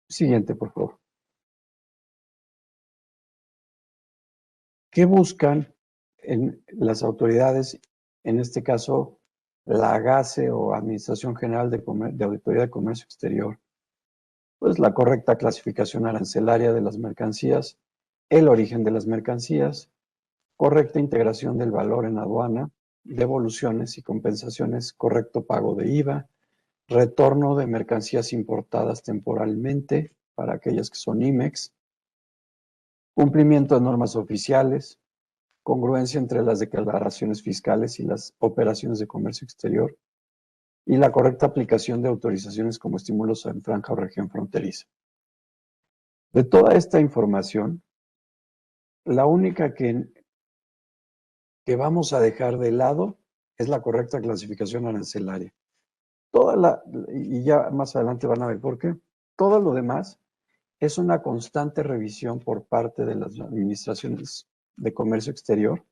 Siguiente, por favor. ¿Qué buscan en las autoridades, en este caso la AGACE o Administración General de Auditoría de Comercio Exterior? Pues la correcta clasificación arancelaria de las mercancías, el origen de las mercancías, correcta integración del valor en aduana, devoluciones y compensaciones, correcto pago de IVA, retorno de mercancías importadas temporalmente para aquellas que son IMEX, cumplimiento de normas oficiales, congruencia entre las declaraciones fiscales y las operaciones de comercio exterior, y la correcta aplicación de autorizaciones como estímulos en franja o región fronteriza. De toda esta información, la única que vamos a dejar de lado es la correcta clasificación arancelaria. Y ya más adelante van a ver por qué. Todo lo demás es una constante revisión por parte de las administraciones de comercio exterior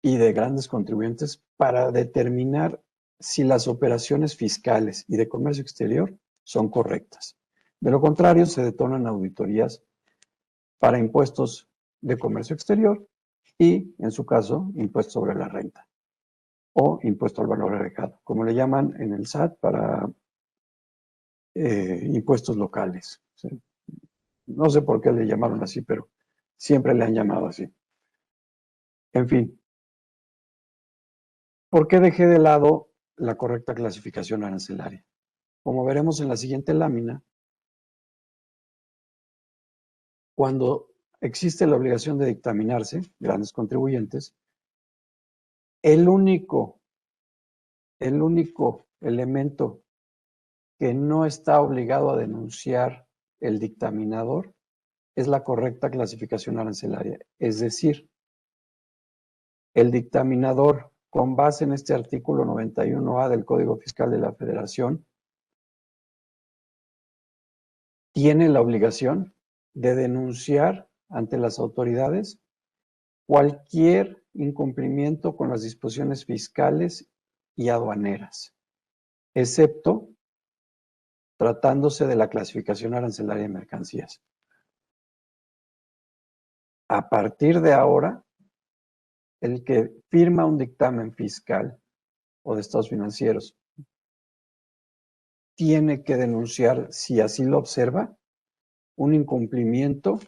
y de grandes contribuyentes para determinar si las operaciones fiscales y de comercio exterior son correctas. De lo contrario, se detonan auditorías para impuestos de comercio exterior y, en su caso, impuesto sobre la renta o impuesto al valor agregado, como le llaman en el SAT para impuestos locales. ¿Sí? No sé por qué le llamaron así, pero siempre le han llamado así. En fin, ¿por qué dejé de lado la correcta clasificación arancelaria? Como veremos en la siguiente lámina, cuando existe la obligación de dictaminarse, grandes contribuyentes, el único elemento que no está obligado a denunciar el dictaminador es la correcta clasificación arancelaria. Es decir, el dictaminador, con base en este artículo 91A del Código Fiscal de la Federación, tiene la obligación de denunciar ante las autoridades cualquier incumplimiento con las disposiciones fiscales y aduaneras, excepto tratándose de la clasificación arancelaria de mercancías. A partir de ahora, el que firma un dictamen fiscal o de estados financieros tiene que denunciar, si así lo observa, un incumplimiento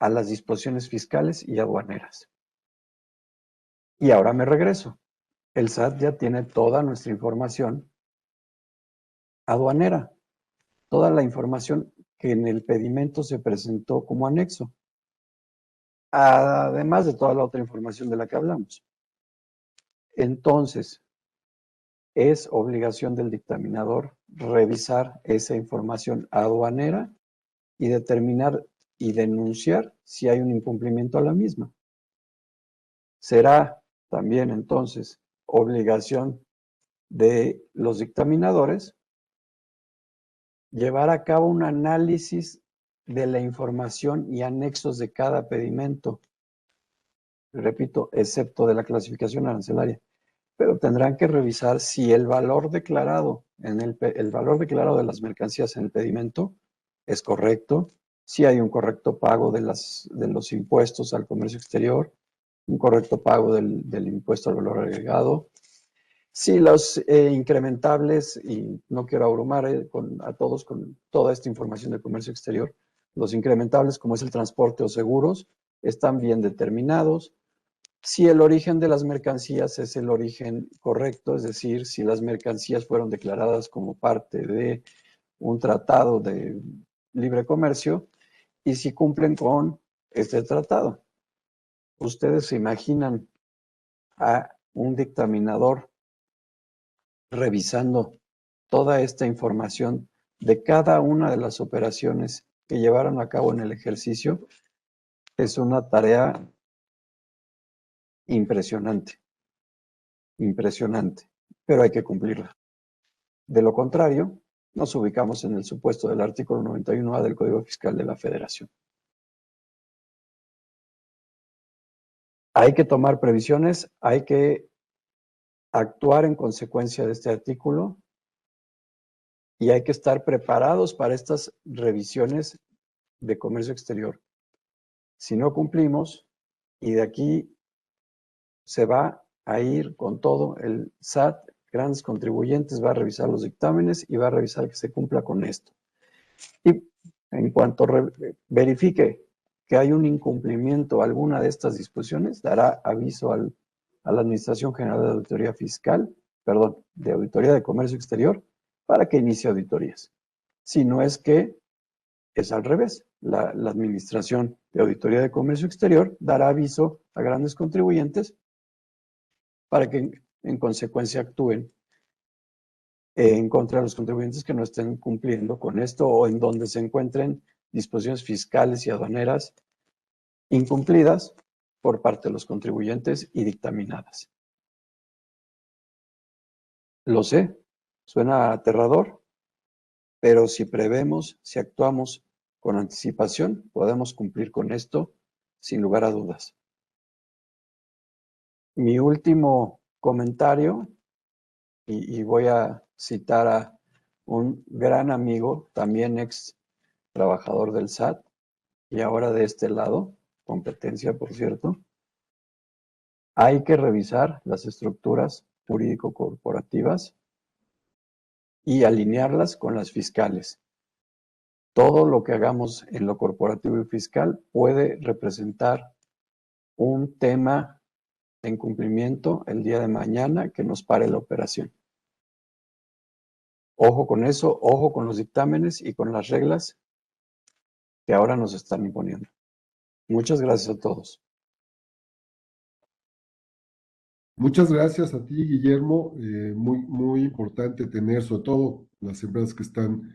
a las disposiciones fiscales y aduaneras. Y ahora me regreso. El SAT ya tiene toda nuestra información aduanera, toda la información que en el pedimento se presentó como anexo, además de toda la otra información de la que hablamos. Entonces, es obligación del dictaminador revisar esa información aduanera y determinar y denunciar si hay un incumplimiento a la misma. Será también entonces obligación de los dictaminadores llevar a cabo un análisis de la información y anexos de cada pedimento. Repito, excepto de la clasificación arancelaria. Pero tendrán que revisar si el valor declarado el valor declarado de las mercancías en el pedimento es correcto, si hay un correcto pago de los impuestos al comercio exterior, un correcto pago del impuesto al valor agregado, si los incrementables, y no quiero abrumar a todos con toda esta información del comercio exterior, los incrementables como es el transporte o seguros están bien determinados, si el origen de las mercancías es el origen correcto, es decir, si las mercancías fueron declaradas como parte de un tratado de libre comercio y si cumplen con este tratado. Ustedes se imaginan a un dictaminador revisando toda esta información de cada una de las operaciones que llevaron a cabo en el ejercicio. Es una tarea impresionante, pero hay que cumplirla. De lo contrario, nos ubicamos en el supuesto del artículo 91A del Código Fiscal de la Federación. Hay que tomar previsiones, hay que actuar en consecuencia de este artículo y hay que estar preparados para estas revisiones de comercio exterior. Si no cumplimos, y de aquí se va a ir con todo, el SAT, grandes contribuyentes, va a revisar los dictámenes y va a revisar que se cumpla con esto. Y en cuanto verifique que hay un incumplimiento a alguna de estas disposiciones, dará aviso a la Administración General de Auditoría Fiscal, perdón, de Auditoría de Comercio Exterior, para que inicie auditorías. Si no es que es al revés, la Administración de Auditoría de Comercio Exterior dará aviso a grandes contribuyentes para que en consecuencia actúen en contra de los contribuyentes que no estén cumpliendo con esto o en donde se encuentren disposiciones fiscales y aduaneras incumplidas por parte de los contribuyentes y dictaminadas. Lo sé, suena aterrador, pero si prevemos, si actuamos con anticipación, podemos cumplir con esto sin lugar a dudas. Mi último comentario, y voy a citar a un gran amigo, también ex trabajador del SAT, y ahora de este lado, competencia por cierto, hay que revisar las estructuras jurídico-corporativas y alinearlas con las fiscales. Todo lo que hagamos en lo corporativo y fiscal puede representar un tema de incumplimiento el día de mañana que nos pare la operación. Ojo con eso, ojo con los dictámenes y con las reglas que ahora nos están imponiendo. Muchas gracias a todos. Muchas gracias a ti, Guillermo. Muy importante tener, sobre todo las empresas que están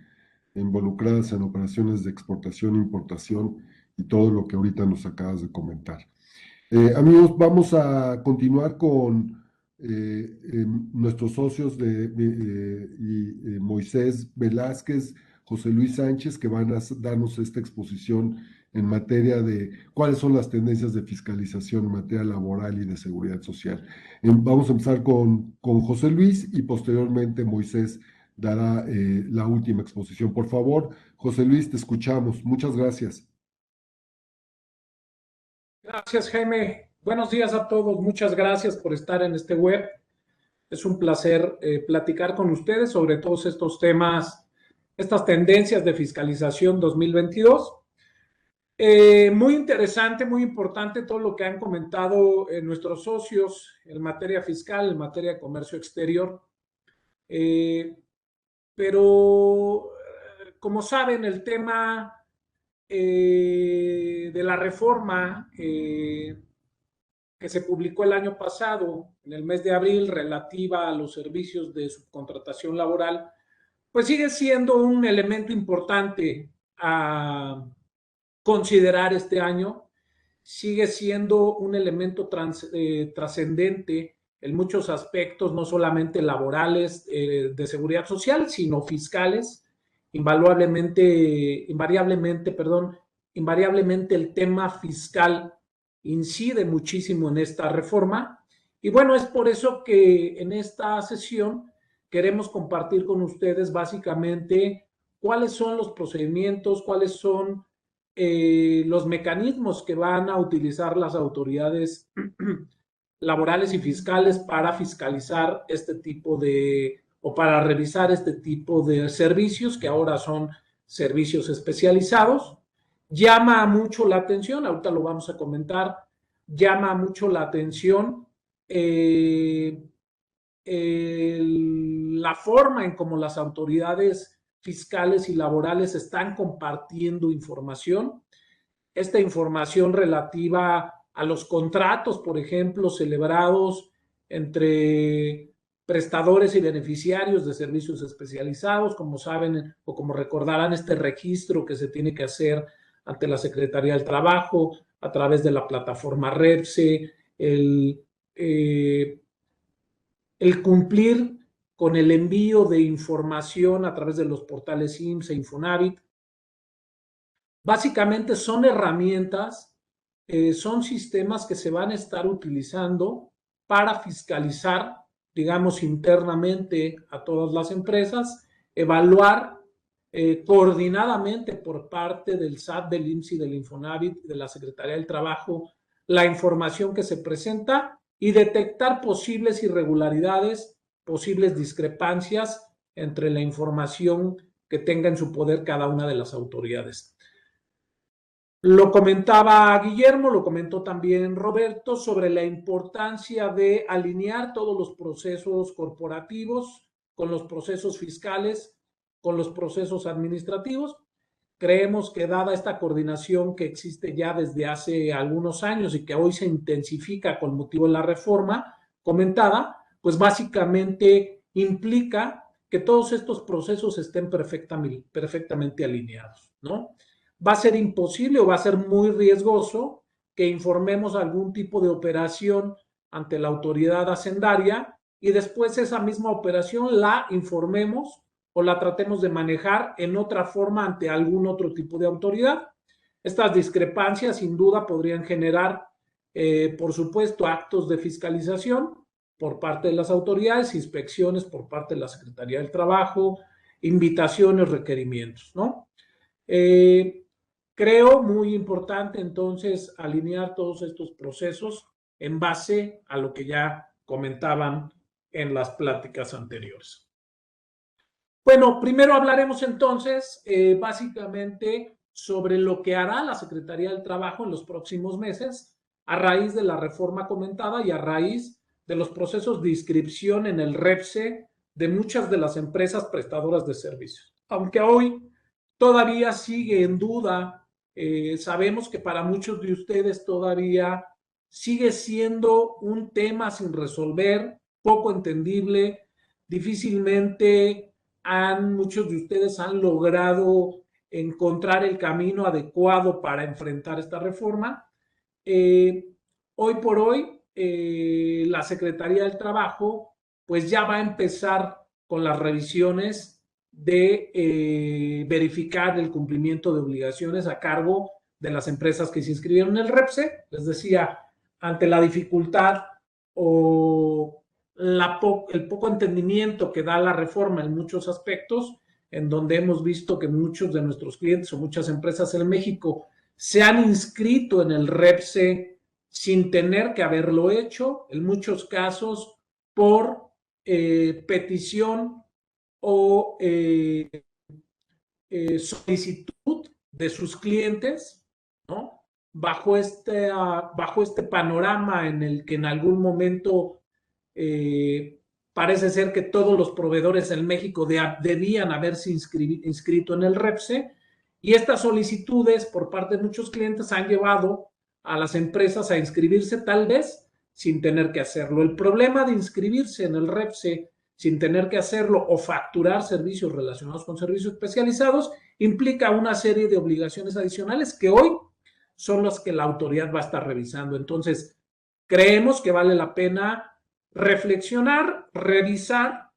involucradas en operaciones de exportación, importación y todo lo que ahorita nos acabas de comentar. Amigos, vamos a continuar con nuestros socios Moisés Velázquez, José Luis Sánchez, que van a darnos esta exposición en materia de cuáles son las tendencias de fiscalización en materia laboral y de seguridad social. Vamos a empezar con José Luis y posteriormente Moisés dará la última exposición. Por favor, José Luis, te escuchamos. Muchas gracias. Gracias, Jaime. Buenos días a todos. Muchas gracias por estar en este web. Es un placer platicar con ustedes sobre todos estos temas, estas tendencias de fiscalización 2022. Muy interesante, muy importante todo lo que han comentado nuestros socios en materia fiscal, en materia de comercio exterior. Pero, como saben, el tema de la reforma que se publicó el año pasado, en el mes de abril, relativa a los servicios de subcontratación laboral, pues sigue siendo un elemento importante a considerar este año, sigue siendo un elemento trascendente en muchos aspectos, no solamente laborales, de seguridad social, sino fiscales. Invariablemente el tema fiscal incide muchísimo en esta reforma. Y bueno, es por eso que en esta sesión queremos compartir con ustedes básicamente cuáles son los procedimientos, cuáles son los mecanismos que van a utilizar las autoridades laborales y fiscales para fiscalizar este tipo de, o para revisar este tipo de servicios que ahora son servicios especializados. Llama mucho la atención, ahorita lo vamos a comentar, llama mucho la atención la forma en cómo las autoridades fiscales y laborales están compartiendo información. Esta información relativa a los contratos, por ejemplo, celebrados entre prestadores y beneficiarios de servicios especializados, como saben o como recordarán, este registro que se tiene que hacer ante la Secretaría del Trabajo a través de la plataforma REPSE, el cumplir con el envío de información a través de los portales IMSS e Infonavit. Básicamente son herramientas, son sistemas que se van a estar utilizando para fiscalizar, digamos, internamente a todas las empresas, evaluar coordinadamente por parte del SAT, del IMSS y del Infonavit, de la Secretaría del Trabajo, la información que se presenta y detectar posibles irregularidades, posibles discrepancias entre la información que tenga en su poder cada una de las autoridades. Lo comentaba Guillermo, lo comentó también Roberto, sobre la importancia de alinear todos los procesos corporativos con los procesos fiscales, con los procesos administrativos. Creemos que dada esta coordinación que existe ya desde hace algunos años y que hoy se intensifica con motivo de la reforma comentada, pues básicamente implica que todos estos procesos estén perfectamente alineados, ¿no? Va a ser imposible o va a ser muy riesgoso que informemos algún tipo de operación ante la autoridad hacendaria y después esa misma operación la informemos o la tratemos de manejar en otra forma ante algún otro tipo de autoridad. Estas discrepancias sin duda podrían generar, por supuesto, actos de fiscalización por parte de las autoridades, inspecciones por parte de la Secretaría del Trabajo, invitaciones, requerimientos, ¿no? Creo muy importante entonces alinear todos estos procesos en base a lo que ya comentaban en las pláticas anteriores. Bueno, primero hablaremos entonces básicamente sobre lo que hará la Secretaría del Trabajo en los próximos meses a raíz de la reforma comentada y a raíz de los procesos de inscripción en el REPSE de muchas de las empresas prestadoras de servicios. Aunque hoy todavía sigue en duda, sabemos que para muchos de ustedes todavía sigue siendo un tema sin resolver, poco entendible, difícilmente muchos de ustedes han logrado encontrar el camino adecuado para enfrentar esta reforma. Hoy por hoy, la Secretaría del Trabajo pues ya va a empezar con las revisiones de verificar el cumplimiento de obligaciones a cargo de las empresas que se inscribieron en el REPSE. Les decía, ante la dificultad o el poco entendimiento que da la reforma en muchos aspectos, en donde hemos visto que muchos de nuestros clientes o muchas empresas en México se han inscrito en el REPSE sin tener que haberlo hecho, en muchos casos por petición o solicitud de sus clientes, ¿no? Bajo este panorama en el que en algún momento parece ser que todos los proveedores en México debían haberse inscrito en el REPSE, y estas solicitudes por parte de muchos clientes han llevado a las empresas a inscribirse tal vez sin tener que hacerlo. El problema de inscribirse en el REPSE sin tener que hacerlo o facturar servicios relacionados con servicios especializados implica una serie de obligaciones adicionales que hoy son las que la autoridad va a estar revisando. Entonces, creemos que vale la pena reflexionar, revisar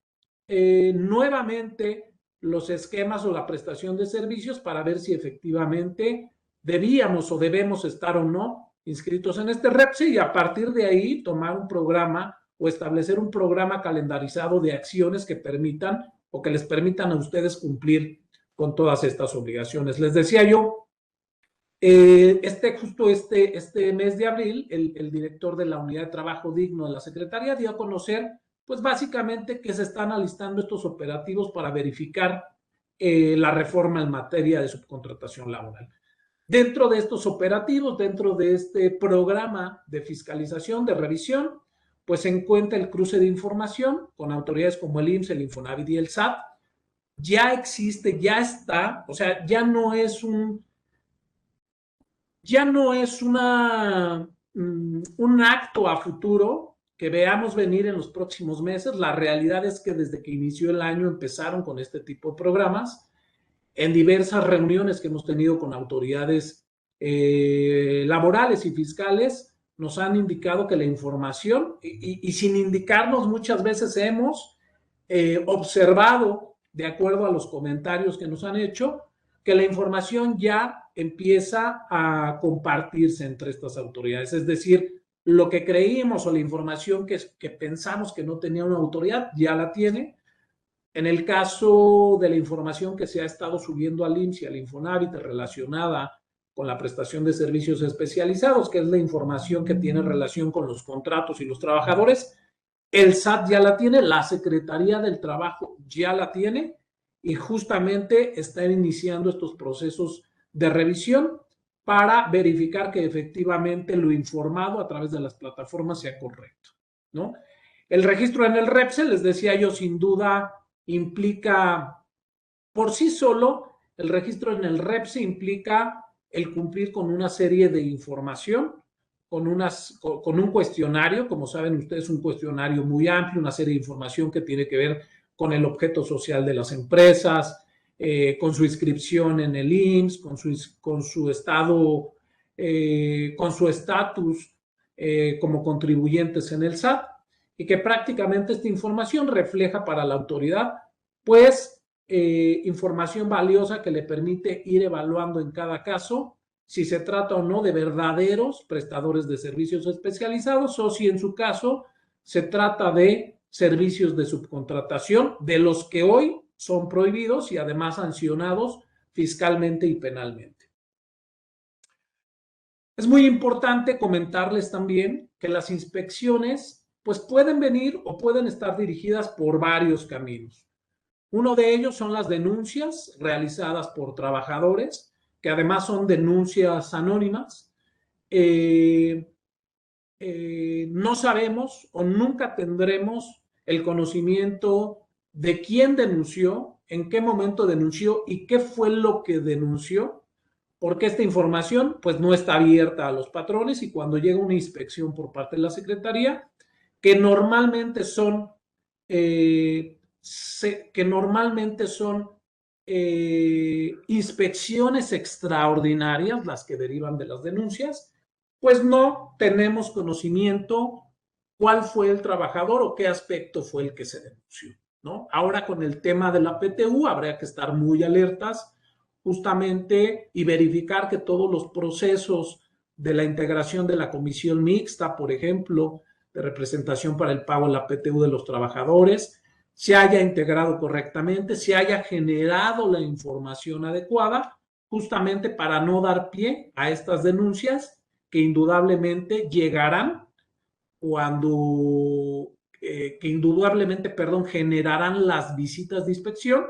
nuevamente los esquemas o la prestación de servicios para ver si efectivamente debíamos o debemos estar o no inscritos en este REPSE, y a partir de ahí tomar un programa o establecer un programa calendarizado de acciones que permitan o que les permitan a ustedes cumplir con todas estas obligaciones. Les decía yo, este mes de abril, el director de la Unidad de Trabajo Digno de la Secretaría dio a conocer, pues básicamente que se están alistando estos operativos para verificar la reforma en materia de subcontratación laboral. Dentro de estos operativos, dentro de este programa de fiscalización, de revisión, pues se encuentra el cruce de información con autoridades como el IMSS, el Infonavit y el SAT. Ya existe, ya está, o sea, ya no es un acto a futuro que veamos venir en los próximos meses. La realidad es que desde que inició el año empezaron con este tipo de programas. En diversas reuniones que hemos tenido con autoridades laborales y fiscales, nos han indicado que la información, y sin indicarnos muchas veces hemos observado, de acuerdo a los comentarios que nos han hecho, que la información ya empieza a compartirse entre estas autoridades. Es decir, lo que creímos o la información que pensamos que no tenía una autoridad, ya la tiene. En el caso de la información que se ha estado subiendo al IMSS y al Infonavit relacionada con la prestación de servicios especializados, que es la información que tiene relación con los contratos y los trabajadores, el SAT ya la tiene, la Secretaría del Trabajo ya la tiene, y justamente están iniciando estos procesos de revisión para verificar que efectivamente lo informado a través de las plataformas sea correcto, ¿no? El registro en el REPSE, les decía yo, sin duda implica, por sí solo, el registro en el REPSE implica el cumplir con una serie de información, con un cuestionario, como saben ustedes, un cuestionario muy amplio, una serie de información que tiene que ver con el objeto social de las empresas, con su inscripción en el IMSS, con su estado, con su estatus como contribuyentes en el SAT, y que prácticamente esta información refleja para la autoridad, pues, información valiosa que le permite ir evaluando en cada caso si se trata o no de verdaderos prestadores de servicios especializados o si en su caso se trata de servicios de subcontratación, de los que hoy son prohibidos y además sancionados fiscalmente y penalmente. Es muy importante comentarles también que las inspecciones pues pueden venir o pueden estar dirigidas por varios caminos. Uno de ellos son las denuncias realizadas por trabajadores, que además son denuncias anónimas. No sabemos o nunca tendremos el conocimiento de quién denunció, en qué momento denunció y qué fue lo que denunció, porque esta información pues no está abierta a los patrones, y cuando llega una inspección por parte de la Secretaría, que normalmente son inspecciones extraordinarias las que derivan de las denuncias, pues no tenemos conocimiento cuál fue el trabajador o qué aspecto fue el que se denunció, ¿no? Ahora, con el tema de la PTU habría que estar muy alertas justamente y verificar que todos los procesos de la integración de la comisión mixta, por ejemplo, de representación para el pago de la PTU de los trabajadores, se haya integrado correctamente, se haya generado la información adecuada, justamente para no dar pie a estas denuncias que indudablemente llegarán generarán las visitas de inspección,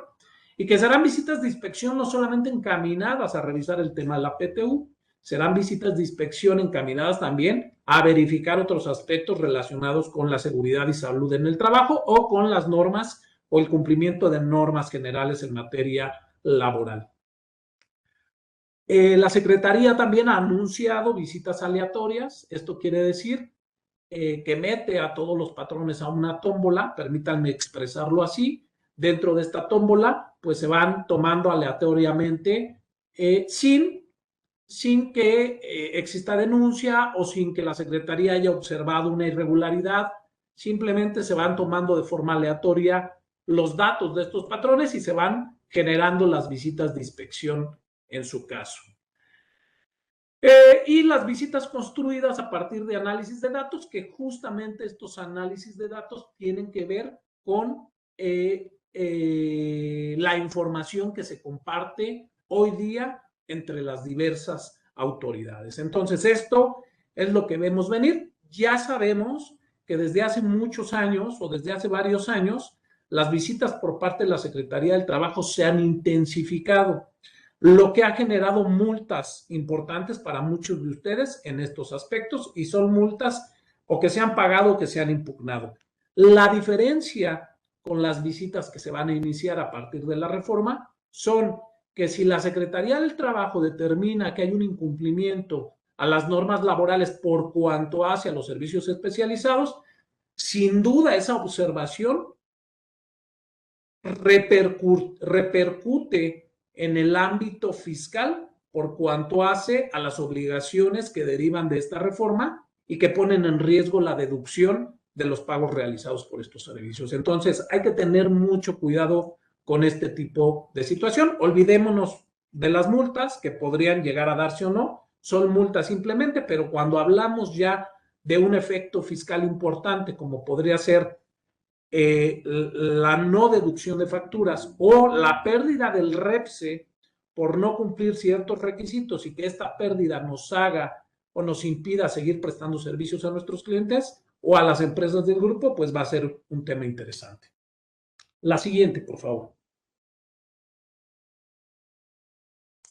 y que serán visitas de inspección no solamente encaminadas a revisar el tema de la PTU, serán visitas de inspección encaminadas también a verificar otros aspectos relacionados con la seguridad y salud en el trabajo o con las normas o el cumplimiento de normas generales en materia laboral. La Secretaría también ha anunciado visitas aleatorias. Esto quiere decir que mete a todos los patrones a una tómbola, permítanme expresarlo así. Dentro de esta tómbola, pues se van tomando aleatoriamente sin que exista denuncia o sin que la Secretaría haya observado una irregularidad. Simplemente se van tomando de forma aleatoria los datos de estos patrones y se van generando las visitas de inspección en su caso. Y las visitas construidas a partir de análisis de datos, que justamente estos análisis de datos tienen que ver con la información que se comparte hoy día entre las diversas autoridades. Entonces, esto es lo que vemos venir. Ya sabemos que desde hace muchos años o desde hace varios años, las visitas por parte de la Secretaría del Trabajo se han intensificado, lo que ha generado multas importantes para muchos de ustedes en estos aspectos, y son multas o que se han pagado o que se han impugnado. La diferencia con las visitas que se van a iniciar a partir de la reforma son que si la Secretaría del Trabajo determina que hay un incumplimiento a las normas laborales por cuanto hace a los servicios especializados, sin duda esa observación repercute en el ámbito fiscal por cuanto hace a las obligaciones que derivan de esta reforma y que ponen en riesgo la deducción de los pagos realizados por estos servicios. Entonces, hay que tener mucho cuidado con este tipo de situación. Olvidémonos de las multas que podrían llegar a darse o no. Son multas simplemente, pero cuando hablamos ya de un efecto fiscal importante, como podría ser la no deducción de facturas o la pérdida del REPSE por no cumplir ciertos requisitos, y que esta pérdida nos haga o nos impida seguir prestando servicios a nuestros clientes o a las empresas del grupo, pues va a ser un tema interesante. La siguiente, por favor.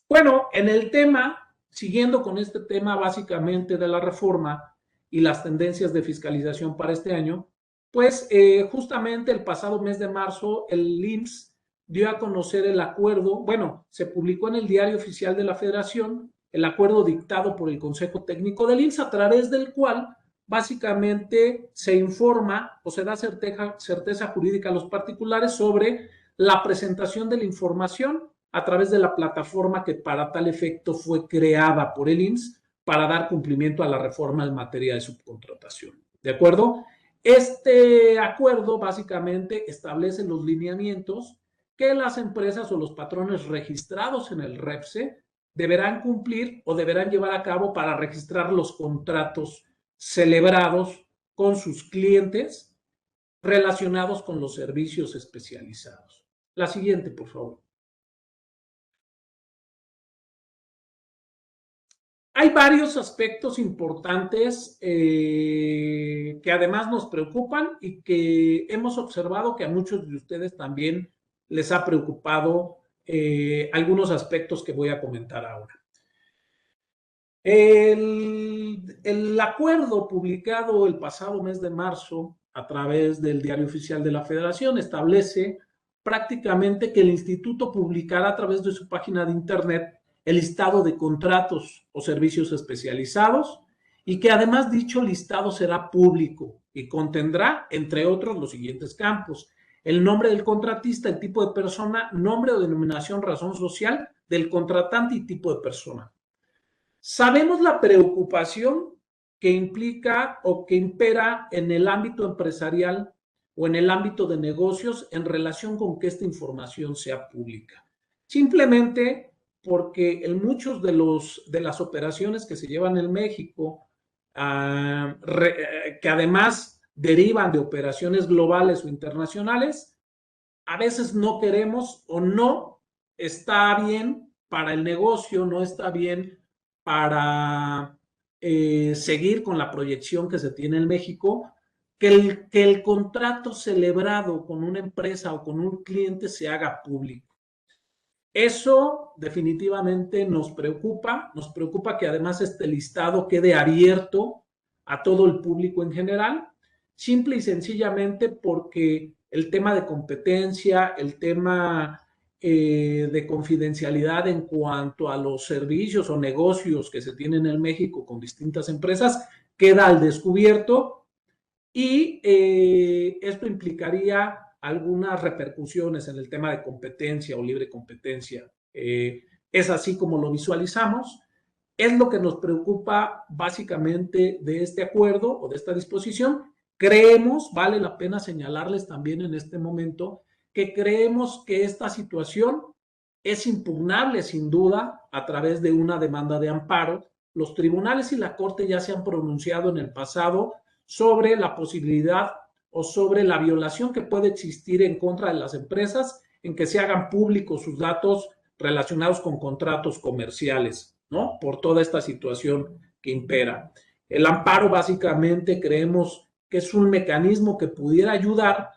Bueno, en el tema siguiendo con este tema básicamente de la reforma y las tendencias de fiscalización para este año, pues justamente el pasado mes de marzo el IMSS dio a conocer el acuerdo, bueno, se publicó en el Diario Oficial de la Federación el acuerdo dictado por el Consejo Técnico del IMSS, a través del cual básicamente se informa o se da certeza jurídica a los particulares sobre la presentación de la información a través de la plataforma que para tal efecto fue creada por el IMSS para dar cumplimiento a la reforma en materia de subcontratación. ¿De acuerdo? Este acuerdo básicamente establece los lineamientos que las empresas o los patrones registrados en el REPSE deberán cumplir o deberán llevar a cabo para registrar los contratos celebrados con sus clientes relacionados con los servicios especializados. La siguiente, por favor. Hay varios aspectos importantes que además nos preocupan y que hemos observado que a muchos de ustedes también les ha preocupado algunos aspectos que voy a comentar ahora. El acuerdo publicado el pasado mes de marzo a través del Diario Oficial de la Federación establece prácticamente que el instituto publicará a través de su página de internet el listado de contratos o servicios especializados y que además dicho listado será público y contendrá, entre otros, los siguientes campos: el nombre del contratista, el tipo de persona, nombre o denominación, razón social del contratante y tipo de persona. Sabemos la preocupación que implica o que impera en el ámbito empresarial o en el ámbito de negocios en relación con que esta información sea pública. Simplemente porque en muchos de las operaciones que se llevan en México, que además derivan de operaciones globales o internacionales, a veces no queremos o no está bien para el negocio, no está bien para seguir con la proyección que se tiene en México, que el contrato celebrado con una empresa o con un cliente se haga público. Eso definitivamente nos preocupa que además este listado quede abierto a todo el público en general, simple y sencillamente porque el tema de competencia, el tema de confidencialidad en cuanto a los servicios o negocios que se tienen en México con distintas empresas queda al descubierto y esto implicaría algunas repercusiones en el tema de competencia o libre competencia. Es así como lo visualizamos. Es lo que nos preocupa básicamente de este acuerdo o de esta disposición. Creemos, vale la pena señalarles también en este momento, que creemos que esta situación es impugnable sin duda a través de una demanda de amparo. Los tribunales y la Corte ya se han pronunciado en el pasado sobre la posibilidad o sobre la violación que puede existir en contra de las empresas en que se hagan públicos sus datos relacionados con contratos comerciales, ¿no? Por toda esta situación que impera. El amparo básicamente creemos que es un mecanismo que pudiera ayudar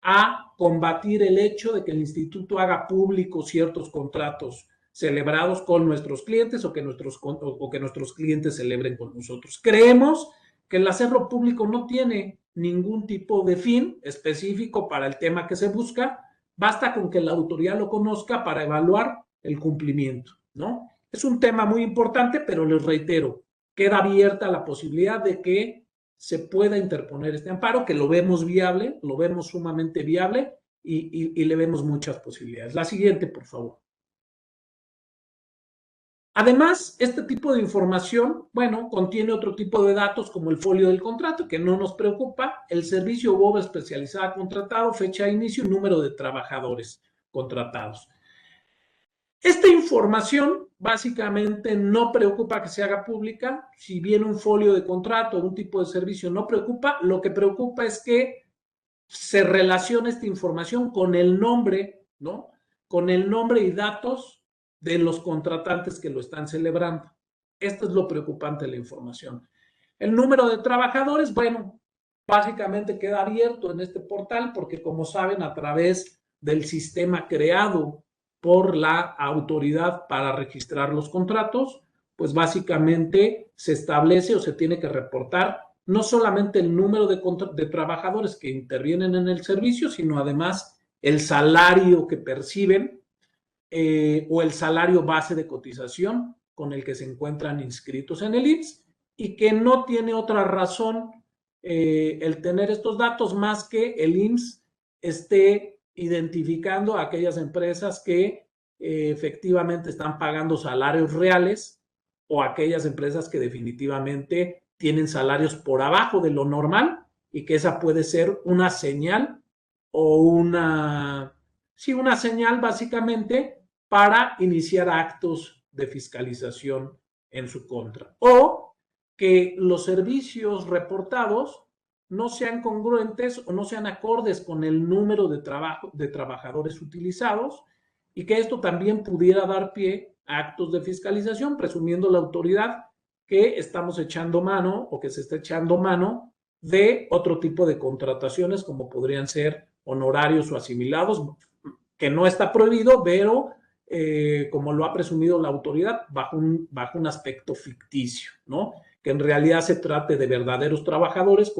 a combatir el hecho de que el instituto haga públicos ciertos contratos celebrados con nuestros clientes o que nuestros clientes celebren con nosotros. Creemos que el hacerlo público no tiene ningún tipo de fin específico para el tema que se busca, basta con que la autoridad lo conozca para evaluar el cumplimiento, ¿no? Es un tema muy importante, pero les reitero, queda abierta la posibilidad de que se pueda interponer este amparo, que lo vemos viable, lo vemos sumamente viable y le vemos muchas posibilidades. La siguiente, por favor. Además, este tipo de información, bueno, contiene otro tipo de datos como el folio del contrato, que no nos preocupa, el servicio u obra especializada contratado, fecha de inicio y número de trabajadores contratados. Esta información básicamente no preocupa que se haga pública. Si bien un folio de contrato o un tipo de servicio no preocupa, lo que preocupa es que se relacione esta información con el nombre, ¿no? Con el nombre y datos de los contratantes que lo están celebrando. Esto es lo preocupante de la información. El número de trabajadores, bueno, básicamente queda abierto en este portal porque, como saben, a través del sistema creado por la autoridad para registrar los contratos, pues básicamente se establece o se tiene que reportar no solamente el número de trabajadores que intervienen en el servicio, sino además el salario que perciben o el salario base de cotización con el que se encuentran inscritos en el IMSS, y que no tiene otra razón el tener estos datos más que el IMSS esté identificando a aquellas empresas que efectivamente están pagando salarios reales, o aquellas empresas que definitivamente tienen salarios por abajo de lo normal, y que esa puede ser una señal o una señal básicamente para iniciar actos de fiscalización en su contra, o que los servicios reportados no sean congruentes o no sean acordes con el número de trabajadores utilizados, y que esto también pudiera dar pie a actos de fiscalización, presumiendo la autoridad que estamos echando mano o que se está echando mano de otro tipo de contrataciones, como podrían ser honorarios o asimilados, que no está prohibido, pero como lo ha presumido la autoridad, bajo un aspecto ficticio, ¿no? Que en realidad se trate de verdaderos trabajadores,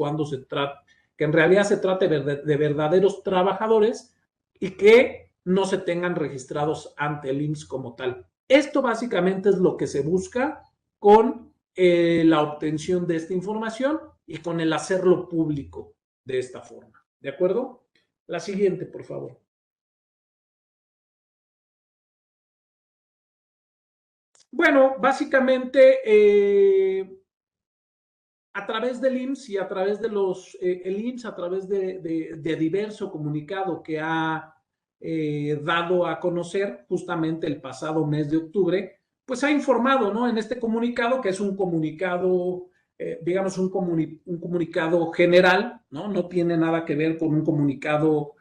que en realidad se trate de verdaderos trabajadores y que no se tengan registrados ante el IMSS como tal. Esto básicamente es lo que se busca con la obtención de esta información y con el hacerlo público de esta forma. ¿De acuerdo? La siguiente, por favor. Bueno, básicamente a través del IMSS y a través de el IMSS a través de diverso comunicado que ha dado a conocer justamente el pasado mes de octubre, pues ha informado, ¿no? En este comunicado, que es un comunicado, digamos, un comunicado general, ¿no? No tiene nada que ver con un comunicado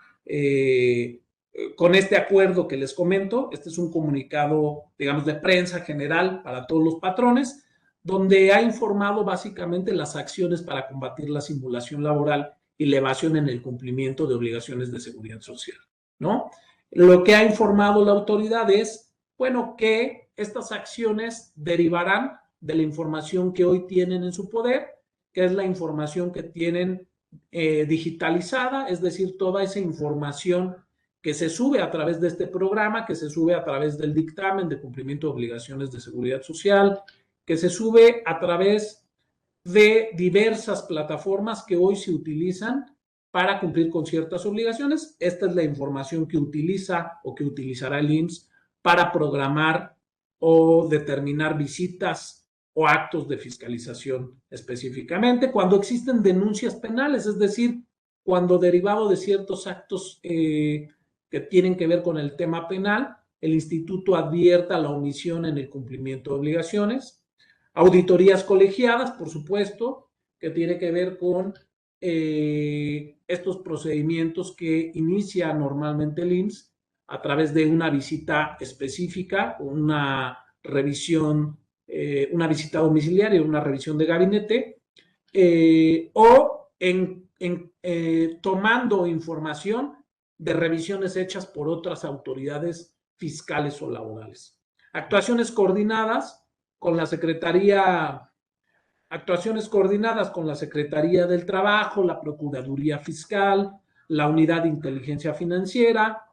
con este acuerdo que les comento. Este es un comunicado, digamos, de prensa general para todos los patrones, donde ha informado básicamente las acciones para combatir la simulación laboral y la evasión en el cumplimiento de obligaciones de seguridad social, ¿no? Lo que ha informado la autoridad es, bueno, que estas acciones derivarán de la información que hoy tienen en su poder, que es la información que tienen digitalizada, es decir, toda esa información que se sube a través de este programa, que se sube a través del dictamen de cumplimiento de obligaciones de seguridad social, que se sube a través de diversas plataformas que hoy se utilizan para cumplir con ciertas obligaciones. Esta es la información que utiliza o que utilizará el IMSS para programar o determinar visitas o actos de fiscalización específicamente cuando existen denuncias penales, es decir, cuando derivado de ciertos actos que tienen que ver con el tema penal, el instituto advierta la omisión en el cumplimiento de obligaciones. Auditorías colegiadas, por supuesto, que tiene que ver con estos procedimientos que inicia normalmente el IMSS a través de una visita específica, una revisión, una visita domiciliaria, una revisión de gabinete, o tomando información de revisiones hechas por otras autoridades fiscales o laborales. Actuaciones coordinadas con la Secretaría del Trabajo, la Procuraduría Fiscal, la Unidad de Inteligencia Financiera,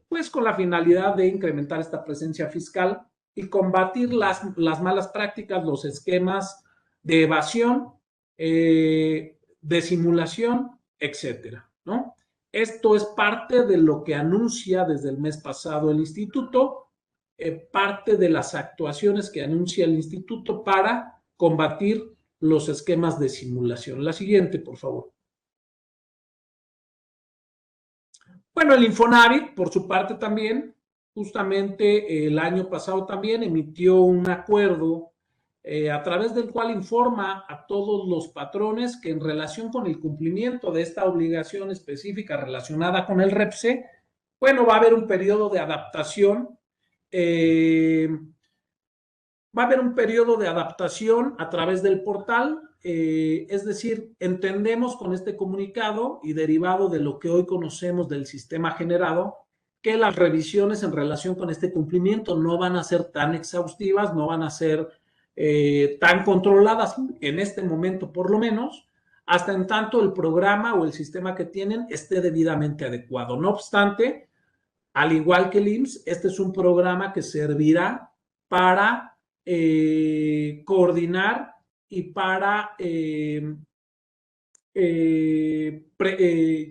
pues con la finalidad de incrementar esta presencia fiscal y combatir las malas prácticas, los esquemas de evasión, de simulación, etcétera, ¿no? Esto es parte de lo que anuncia desde el mes pasado el instituto, parte de las actuaciones que anuncia el instituto para combatir los esquemas de simulación. La siguiente, por favor. Bueno, el Infonavit, por su parte también, justamente el año pasado también emitió un acuerdo a través del cual informa a todos los patrones que en relación con el cumplimiento de esta obligación específica relacionada con el REPSE, bueno, va a haber un periodo de adaptación, a través del portal, es decir, entendemos con este comunicado y derivado de lo que hoy conocemos del sistema generado, que las revisiones en relación con este cumplimiento no van a ser tan exhaustivas, no van a ser tan controladas en este momento por lo menos, hasta en tanto el programa o el sistema que tienen esté debidamente adecuado. No obstante, al igual que el IMSS, este es un programa que servirá para coordinar y para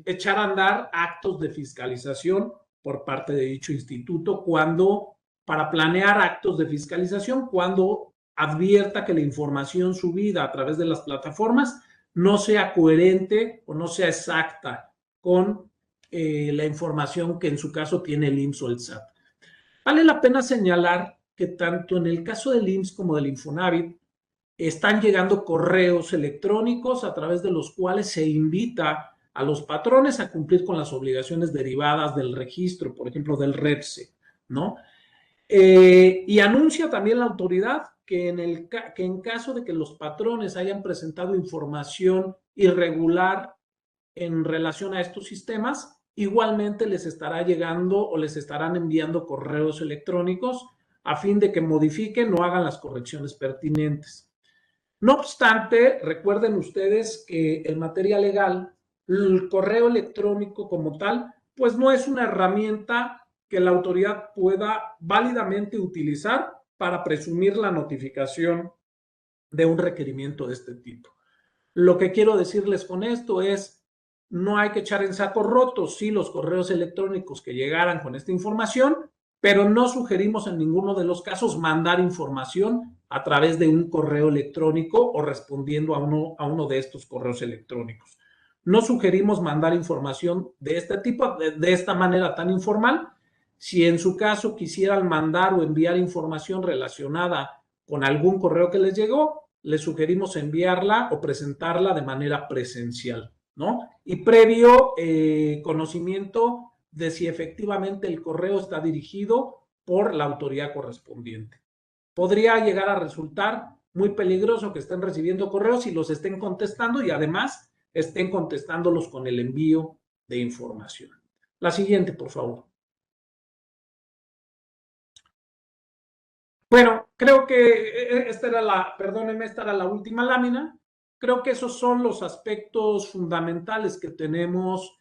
echar a andar actos de fiscalización por parte de dicho instituto para planear actos de fiscalización cuando advierta que la información subida a través de las plataformas no sea coherente o no sea exacta con la información que en su caso tiene el IMSS o el SAT. Vale la pena señalar que tanto en el caso del IMSS como del Infonavit están llegando correos electrónicos a través de los cuales se invita a los patrones a cumplir con las obligaciones derivadas del registro, por ejemplo, del REPSE, ¿no? Y anuncia también la autoridad que en caso de que los patrones hayan presentado información irregular en relación a estos sistemas, igualmente les estará llegando o les estarán enviando correos electrónicos a fin de que modifiquen o hagan las correcciones pertinentes. No obstante, recuerden ustedes que en materia legal, el correo electrónico como tal, pues no es una herramienta que la autoridad pueda válidamente utilizar para presumir la notificación de un requerimiento de este tipo. Lo que quiero decirles con esto es, no hay que echar en saco roto, sí, los correos electrónicos que llegaran con esta información, pero no sugerimos en ninguno de los casos mandar información a través de un correo electrónico o respondiendo a uno de estos correos electrónicos. No sugerimos mandar información de este tipo, de esta manera tan informal. Si en su caso quisieran mandar o enviar información relacionada con algún correo que les llegó, les sugerimos enviarla o presentarla de manera presencial, ¿no? Y previo conocimiento de si efectivamente el correo está dirigido por la autoridad correspondiente. Podría llegar a resultar muy peligroso que estén recibiendo correos y los estén contestando y además estén contestándolos con el envío de información. La siguiente, por favor. Bueno, creo que esta era la última lámina. Creo que esos son los aspectos fundamentales que tenemos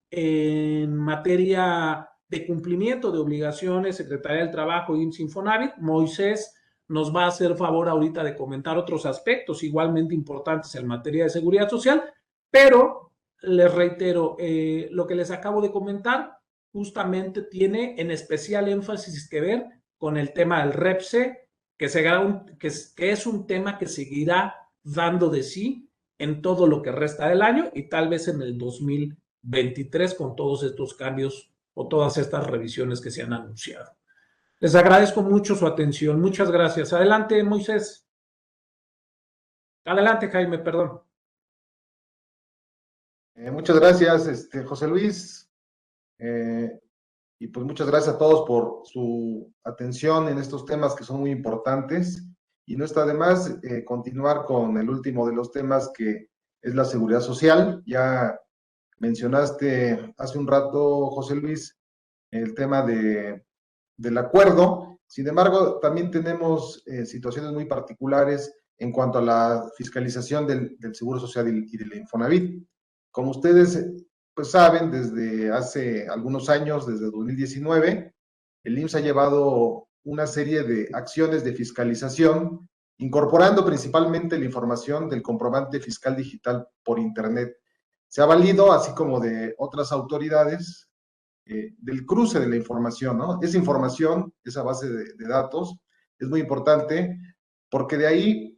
en materia de cumplimiento de obligaciones, Secretaría del Trabajo, IMSS, Infonavit. Moisés nos va a hacer favor ahorita de comentar otros aspectos igualmente importantes en materia de seguridad social, pero les reitero, lo que les acabo de comentar justamente tiene en especial énfasis que ver con el tema del REPSE, que es un tema que seguirá dando de sí en todo lo que resta del año y tal vez en el 2023 con todos estos cambios o todas estas revisiones que se han anunciado. Les agradezco mucho su atención. Muchas gracias. Adelante, Moisés. Adelante, Jaime, perdón. Muchas gracias, José Luis. Y pues muchas gracias a todos por su atención en estos temas que son muy importantes. Y no está de más continuar con el último de los temas, que es la seguridad social. Ya mencionaste hace un rato, José Luis, el tema del acuerdo. Sin embargo, también tenemos situaciones muy particulares en cuanto a la fiscalización del Seguro Social y del Infonavit. Como ustedes pues saben, desde hace algunos años, desde 2019, el IMSS ha llevado una serie de acciones de fiscalización, incorporando principalmente la información del comprobante fiscal digital por Internet. Se ha valido, así como de otras autoridades, del cruce de la información, ¿no? Esa información, esa base de datos, es muy importante porque de ahí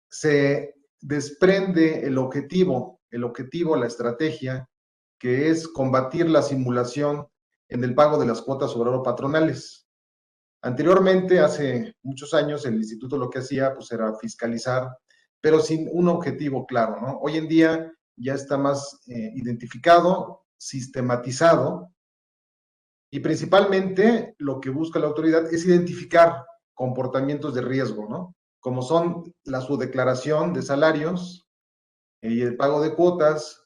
se desprende el objetivo, la estrategia, que es combatir la simulación en el pago de las cuotas obrero-patronales. Anteriormente, hace muchos años, el instituto lo que hacía pues era fiscalizar, pero sin un objetivo claro, ¿no? Hoy en día ya está más identificado, sistematizado, y principalmente lo que busca la autoridad es identificar comportamientos de riesgo, ¿no? Como son la subdeclaración de salarios y el pago de cuotas,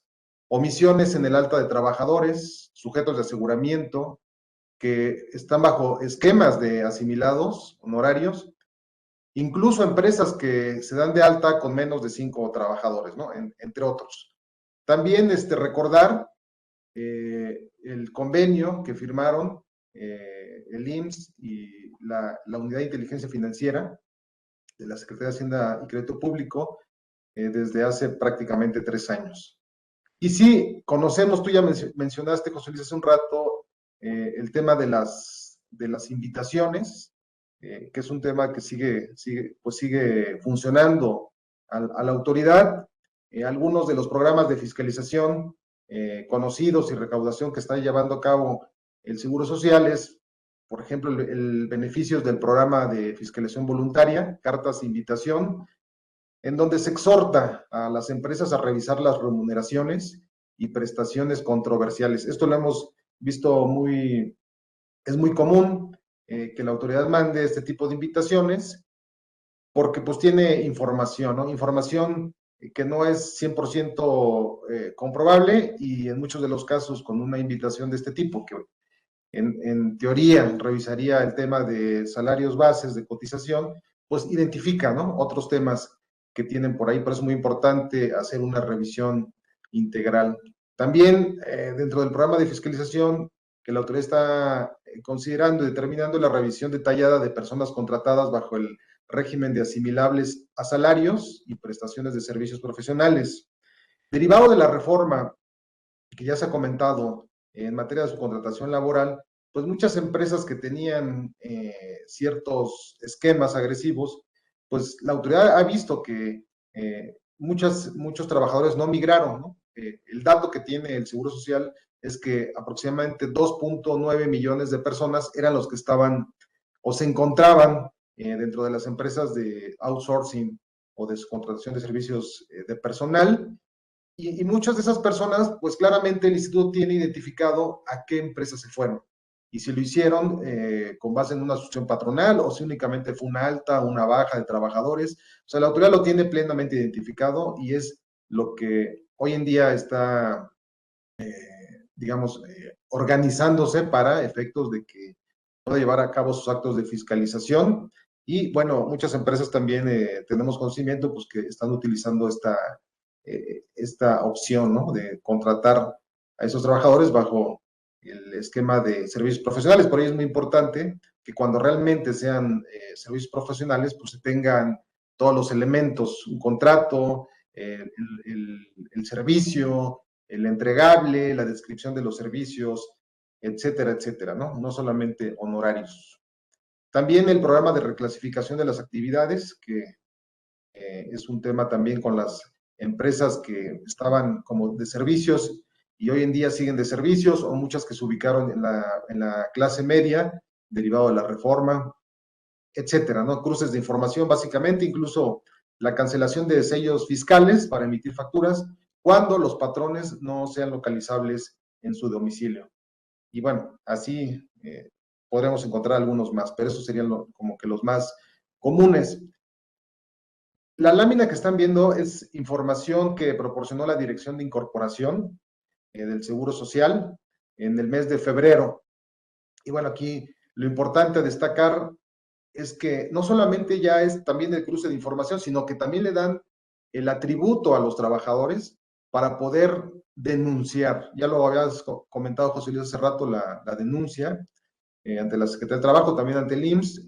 omisiones en el alta de trabajadores, sujetos de aseguramiento, que están bajo esquemas de asimilados honorarios, incluso empresas que se dan de alta con menos de 5 trabajadores, ¿no? Entre otros. También recordar el convenio que firmaron el IMSS y la Unidad de Inteligencia Financiera de la Secretaría de Hacienda y Crédito Público desde hace prácticamente 3 años. Y sí, conocemos, tú ya mencionaste, José Luis, hace un rato, el tema de las invitaciones, que es un tema que sigue funcionando a la autoridad. Algunos de los programas de fiscalización conocidos y recaudación que está llevando a cabo el Seguro Social es, por ejemplo, el beneficio del programa de fiscalización voluntaria, cartas de invitación, en donde se exhorta a las empresas a revisar las remuneraciones y prestaciones controversiales. Esto lo hemos visto es muy común que la autoridad mande este tipo de invitaciones porque pues tiene información, ¿no? Información que no es 100% comprobable y en muchos de los casos con una invitación de este tipo, que en teoría revisaría el tema de salarios bases de cotización, pues identifica, ¿no? Otros temas que tienen por ahí, pero es muy importante hacer una revisión integral. También dentro del programa de fiscalización que la autoridad está considerando y determinando la revisión detallada de personas contratadas bajo el régimen de asimilables a salarios y prestaciones de servicios profesionales. Derivado de la reforma que ya se ha comentado en materia de subcontratación laboral, pues muchas empresas que tenían ciertos esquemas agresivos, pues la autoridad ha visto que muchos trabajadores no migraron, ¿no? El dato que tiene el Seguro Social es que aproximadamente 2.9 millones de personas eran los que estaban o se encontraban dentro de las empresas de outsourcing o de subcontratación de servicios de personal. Y muchas de esas personas, pues claramente el instituto tiene identificado a qué empresas se fueron. Y si lo hicieron con base en una asociación patronal o si únicamente fue una alta o una baja de trabajadores. O sea, la autoridad lo tiene plenamente identificado y es lo que hoy en día está, digamos, organizándose para efectos de que pueda llevar a cabo sus actos de fiscalización. Y bueno, muchas empresas también tenemos conocimiento pues, que están utilizando esta opción, ¿no? De contratar a esos trabajadores bajo el esquema de servicios profesionales. Por ello es muy importante que cuando realmente sean servicios profesionales, pues se tengan todos los elementos, un contrato, el servicio, el entregable, la descripción de los servicios, etcétera, etcétera, ¿no? No solamente honorarios. También el programa de reclasificación de las actividades, que es un tema también con las empresas que estaban como de servicios y hoy en día siguen de servicios, o muchas que se ubicaron en la clase media, derivado de la reforma, etcétera, ¿no? Cruces de información, básicamente, incluso la cancelación de sellos fiscales para emitir facturas cuando los patrones no sean localizables en su domicilio. Y bueno, así podremos encontrar algunos más, pero esos serían como que los más comunes. La lámina que están viendo es información que proporcionó la Dirección de Incorporación del Seguro Social en el mes de febrero. Y bueno, aquí lo importante a destacar es que no solamente ya es también el cruce de información, sino que también le dan el atributo a los trabajadores para poder denunciar. Ya lo habías comentado, José Luis, hace rato, la denuncia ante la Secretaría de Trabajo, también ante el IMSS,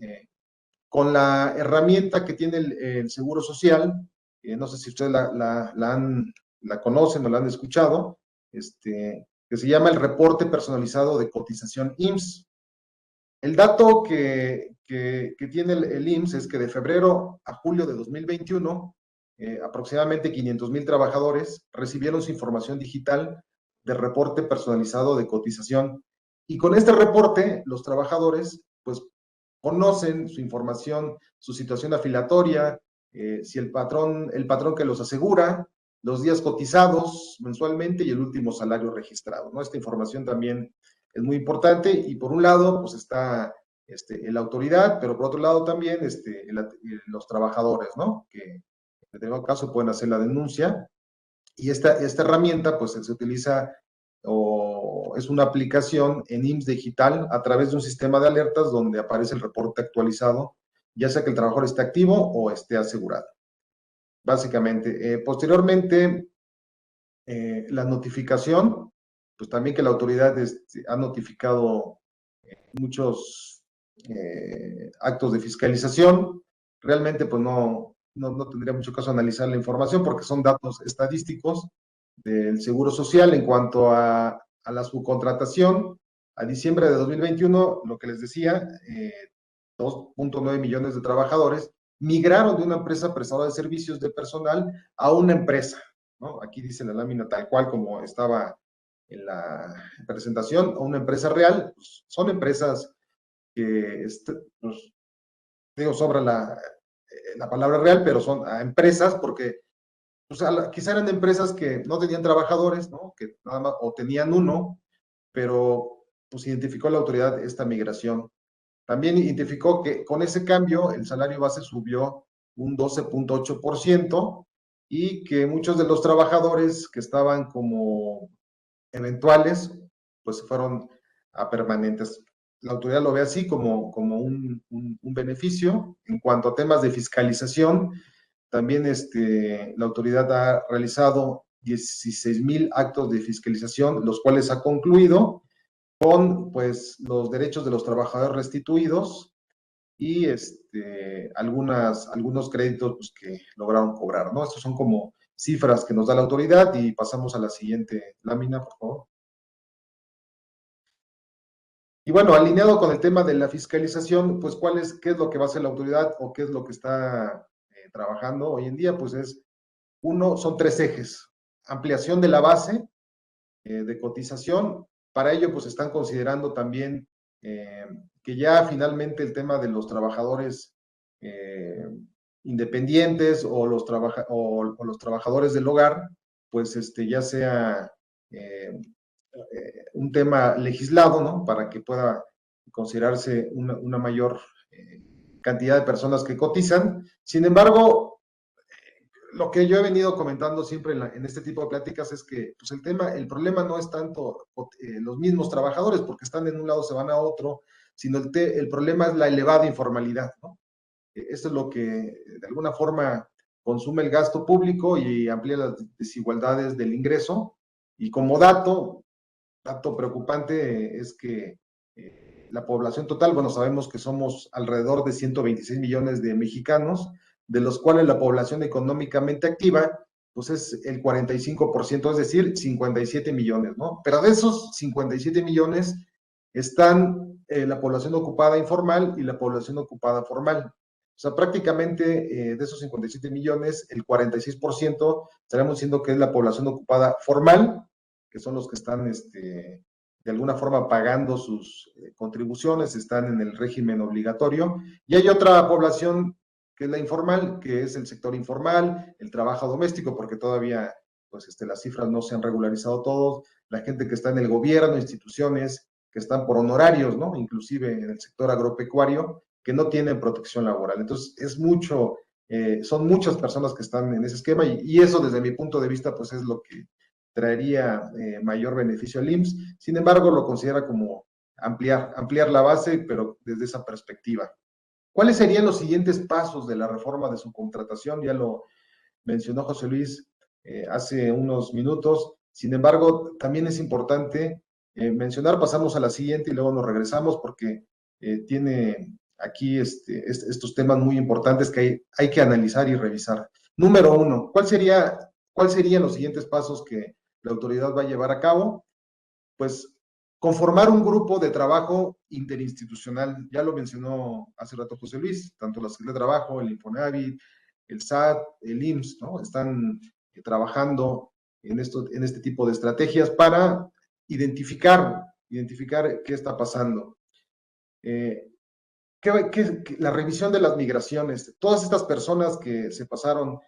con la herramienta que tiene el Seguro Social. No sé si ustedes la conocen o la han escuchado, que se llama el reporte personalizado de cotización IMSS. El dato que tiene el IMSS es que de febrero a julio de 2021, aproximadamente 500,000 trabajadores recibieron su información digital de reporte personalizado de cotización. Y con este reporte, los trabajadores, pues, conocen su información, su situación afiliatoria, si el patrón que los asegura, los días cotizados mensualmente y el último salario registrado, ¿no? Esta información también es muy importante y por un lado, pues está la autoridad, pero por otro lado también los trabajadores, ¿no? Que en determinado caso pueden hacer la denuncia y esta herramienta, pues se utiliza o es una aplicación en IMSS Digital a través de un sistema de alertas donde aparece el reporte actualizado, ya sea que el trabajador esté activo o esté asegurado. Básicamente, posteriormente, la notificación, pues también que la autoridad ha notificado muchos actos de fiscalización. Realmente, pues no tendría mucho caso analizar la información porque son datos estadísticos del Seguro Social en cuanto a la subcontratación. A diciembre de 2021, lo que les decía, 2.9 millones de trabajadores migraron de una empresa prestadora de servicios de personal a una empresa, ¿no? Aquí dice la lámina tal cual como estaba en la presentación, a una empresa real. Pues son empresas que, pues, digo, sobra la palabra real, pero son empresas porque quizá eran empresas que no tenían trabajadores, ¿no? Que nada más, o tenían uno, pero pues identificó la autoridad esta migración. También identificó que con ese cambio el salario base subió un 12.8% y que muchos de los trabajadores que estaban como eventuales, pues fueron a permanentes. La autoridad lo ve así como un beneficio. En cuanto a temas de fiscalización, también la autoridad ha realizado 16,000 actos de fiscalización, los cuales ha concluido con pues los derechos de los trabajadores restituidos y algunos créditos pues, que lograron cobrar, ¿no? Estos son como cifras que nos da la autoridad y pasamos a la siguiente lámina, por favor. Y bueno, alineado con el tema de la fiscalización, pues qué es lo que va a hacer la autoridad o qué es lo que está trabajando hoy en día, pues son 3 ejes. Ampliación de la base de cotización. Para ello, pues están considerando también que ya finalmente el tema de los trabajadores independientes o los trabajadores del hogar, pues ya sea un tema legislado, ¿no? Para que pueda considerarse una mayor cantidad de personas que cotizan. Sin embargo, lo que yo he venido comentando siempre en este tipo de pláticas es que pues el problema no es tanto los mismos trabajadores, porque están en un lado, se van a otro, sino el problema es la elevada informalidad, ¿no? Esto es lo que de alguna forma consume el gasto público y amplía las desigualdades del ingreso. Y como dato preocupante es que la población total, bueno, sabemos que somos alrededor de 126 millones de mexicanos, de los cuales la población económicamente activa, pues es el 45%, es decir, 57 millones, ¿no? Pero de esos 57 millones están la población ocupada informal y la población ocupada formal. O sea, prácticamente de esos 57 millones, el 46% estaremos diciendo que es la población ocupada formal, que son los que están de alguna forma pagando sus contribuciones, están en el régimen obligatorio, y hay otra población que es la informal, que es el sector informal, el trabajo doméstico, porque todavía pues las cifras no se han regularizado todos, la gente que está en el gobierno, instituciones que están por honorarios, ¿no? Inclusive en el sector agropecuario, que no tienen protección laboral. Entonces, son muchas personas que están en ese esquema y eso desde mi punto de vista, pues es lo que traería mayor beneficio al IMSS. Sin embargo, lo considera como ampliar la base, pero desde esa perspectiva. ¿Cuáles serían los siguientes pasos de la reforma de subcontratación? Ya lo mencionó José Luis hace unos minutos. Sin embargo, también es importante mencionar, pasamos a la siguiente y luego nos regresamos porque tiene aquí estos temas muy importantes que hay que analizar y revisar. Número 1, ¿cuáles serían los siguientes pasos que la autoridad va a llevar a cabo? Pues conformar un grupo de trabajo interinstitucional, ya lo mencionó hace rato José Luis, tanto la Secretaría de Trabajo, el Infonavit, el SAT, el IMSS, ¿no? Están trabajando en este tipo de estrategias para identificar qué está pasando. La revisión de las migraciones, todas estas personas que se pasaron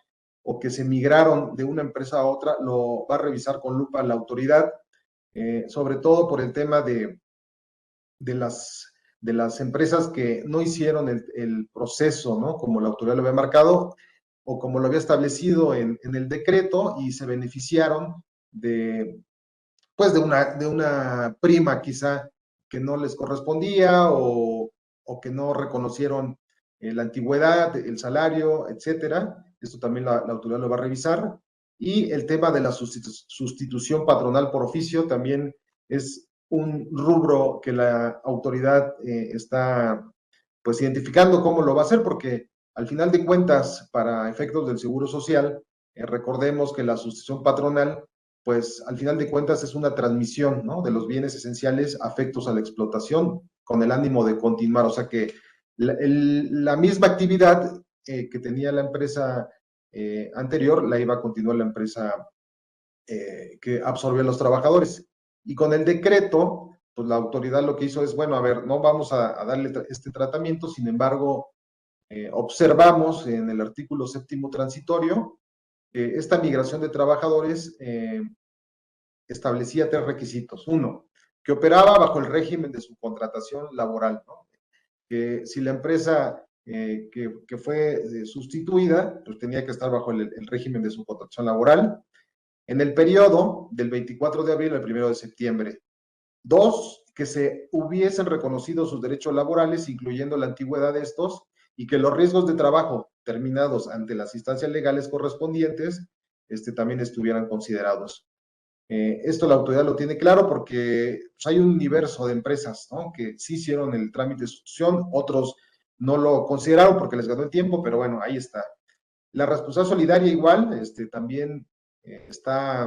o que se migraron de una empresa a otra, lo va a revisar con lupa la autoridad, sobre todo por el tema de las empresas que no hicieron el proceso, ¿no? Como la autoridad lo había marcado o como lo había establecido en el decreto y se beneficiaron de pues de una prima quizá que no les correspondía o que no reconocieron la antigüedad, el salario, etcétera. Esto también la autoridad lo va a revisar. Y el tema de la sustitución patronal por oficio también es un rubro que la autoridad está pues identificando cómo lo va a hacer, porque al final de cuentas, para efectos del Seguro Social, recordemos que la sustitución patronal, pues al final de cuentas es una transmisión, ¿no?, de los bienes esenciales afectos a la explotación con el ánimo de continuar. O sea que la misma actividad que tenía la empresa anterior la iba a continuar la empresa que absorbió a los trabajadores. Y con el decreto, pues la autoridad lo que hizo es, bueno, a ver, no vamos a darle este tratamiento, sin embargo, observamos en el artículo 7º transitorio que esta migración de trabajadores establecía 3 requisitos. Uno, que operaba bajo el régimen de subcontratación laboral, ¿no? Que si la empresa que fue sustituida, pues tenía que estar bajo el régimen de subcontratación laboral en el periodo del 24 de abril al 1 de septiembre. 2, que se hubiesen reconocido sus derechos laborales, incluyendo la antigüedad de estos, y que los riesgos de trabajo terminados ante las instancias legales correspondientes también estuvieran considerados. Esto la autoridad lo tiene claro porque pues, hay un universo de empresas, ¿no?, que sí hicieron el trámite de sustitución, otros no lo consideraron porque les ganó el tiempo, pero bueno, ahí está. La responsabilidad solidaria igual, también está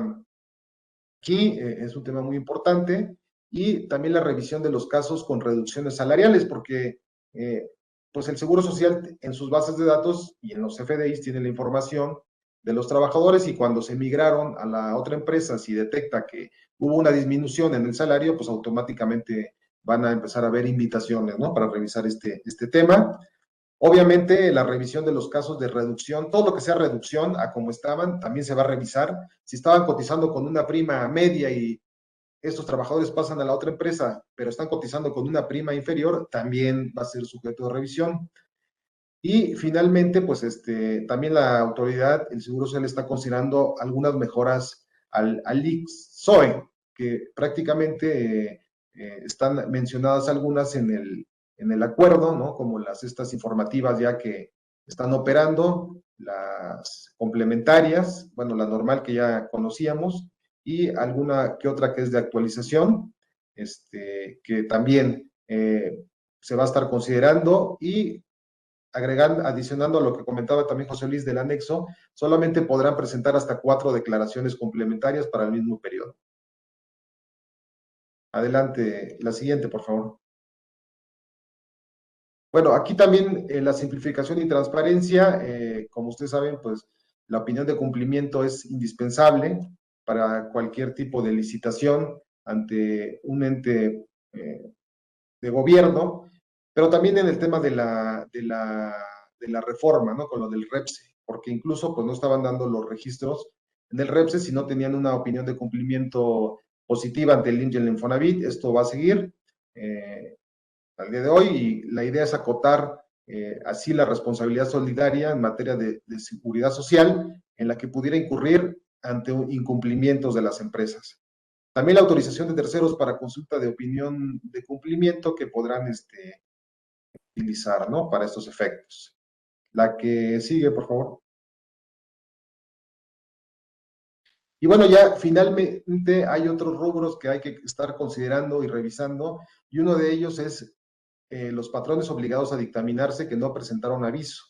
aquí, es un tema muy importante, y también la revisión de los casos con reducciones salariales, porque pues el Seguro Social en sus bases de datos y en los CFDIs tiene la información de los trabajadores, y cuando se migraron a la otra empresa, si detecta que hubo una disminución en el salario, pues automáticamente van a empezar a haber invitaciones, ¿no?, para revisar este tema. Obviamente, la revisión de los casos de reducción, todo lo que sea reducción a como estaban, también se va a revisar. Si estaban cotizando con una prima media y estos trabajadores pasan a la otra empresa, pero están cotizando con una prima inferior, también va a ser sujeto de revisión. Y finalmente, pues también la autoridad, el Seguro Social, está considerando algunas mejoras al ICSOE, que prácticamente están mencionadas algunas en el acuerdo, ¿no?, como estas informativas ya que están operando, las complementarias, bueno, la normal que ya conocíamos, y alguna que otra que es de actualización, que también se va a estar considerando. Y agregando, adicionando a lo que comentaba también José Luis del anexo, solamente podrán presentar hasta 4 declaraciones complementarias para el mismo periodo. Adelante, la siguiente, por favor. Bueno, aquí también la simplificación y transparencia, como ustedes saben, pues la opinión de cumplimiento es indispensable para cualquier tipo de licitación ante un ente de gobierno, pero también en el tema de la reforma, ¿no?, con lo del REPSE, porque incluso pues no estaban dando los registros en el REPSE si no tenían una opinión de cumplimiento positiva ante el INSS y el Infonavit. Esto va a seguir al día de hoy, y la idea es acotar así la responsabilidad solidaria en materia de seguridad social en la que pudiera incurrir ante incumplimientos de las empresas. También la autorización de terceros para consulta de opinión de cumplimiento que podrán utilizar, ¿no?, para estos efectos. La que sigue, por favor. Y bueno, ya finalmente hay otros rubros que hay que estar considerando y revisando, y uno de ellos es los patrones obligados a dictaminarse que no presentaron aviso.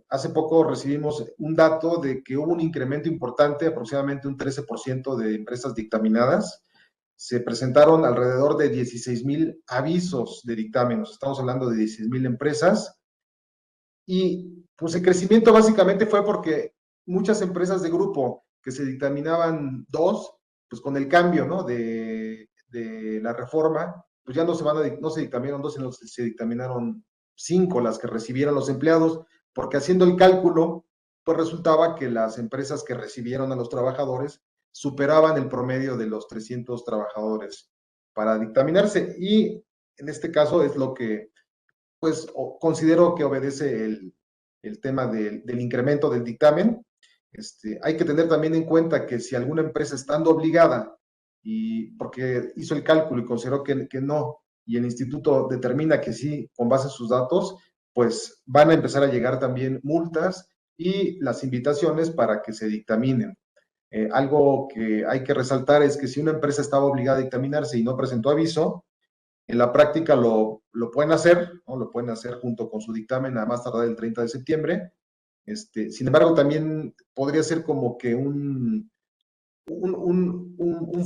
Hace poco recibimos un dato de que hubo un incremento importante, aproximadamente un 13% de empresas dictaminadas. Se presentaron alrededor de 16,000 avisos de dictámenes. Estamos hablando de 16,000 empresas. Y pues el crecimiento básicamente fue porque muchas empresas de grupo que se dictaminaban 2, pues con el cambio, ¿no?, de la reforma, pues ya no se dictaminaron 2, sino se dictaminaron 5 las que recibieron los empleados, porque haciendo el cálculo, pues resultaba que las empresas que recibieron a los trabajadores superaban el promedio de los 300 trabajadores para dictaminarse, y en este caso es lo que pues considero que obedece el tema del incremento del dictamen. Hay que tener también en cuenta que si alguna empresa, estando obligada y porque hizo el cálculo y consideró que no, y el instituto determina que sí, con base en sus datos, pues van a empezar a llegar también multas y las invitaciones para que se dictaminen. Algo que hay que resaltar es que si una empresa estaba obligada a dictaminarse y no presentó aviso, en la práctica lo pueden hacer, ¿no? Lo pueden hacer junto con su dictamen a más tardar el 30 de septiembre. Sin embargo, también podría ser como que un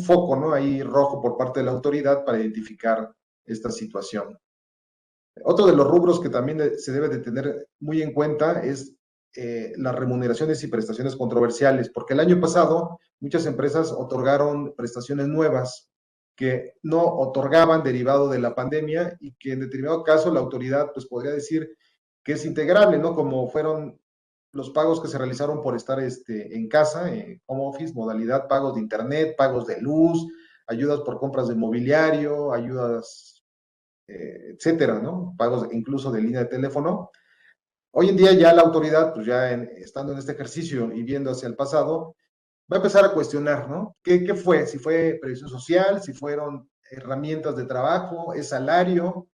foco, ¿no? Ahí rojo por parte de la autoridad para identificar esta situación. Otro de los rubros que también se debe de tener muy en cuenta es las remuneraciones y prestaciones controversiales, porque el año pasado muchas empresas otorgaron prestaciones nuevas que no otorgaban derivado de la pandemia y que en determinado caso la autoridad pues podría decir que es integrable, ¿no? Como fueron los pagos que se realizaron por estar en casa, home office, modalidad pagos de internet, pagos de luz, ayudas por compras de mobiliario, ayudas, etcétera, ¿no? Pagos incluso de línea de teléfono. Hoy en día ya la autoridad, pues ya estando en este ejercicio y viendo hacia el pasado, va a empezar a cuestionar, ¿no? ¿Qué fue? Si fue previsión social, si fueron herramientas de trabajo, es salario.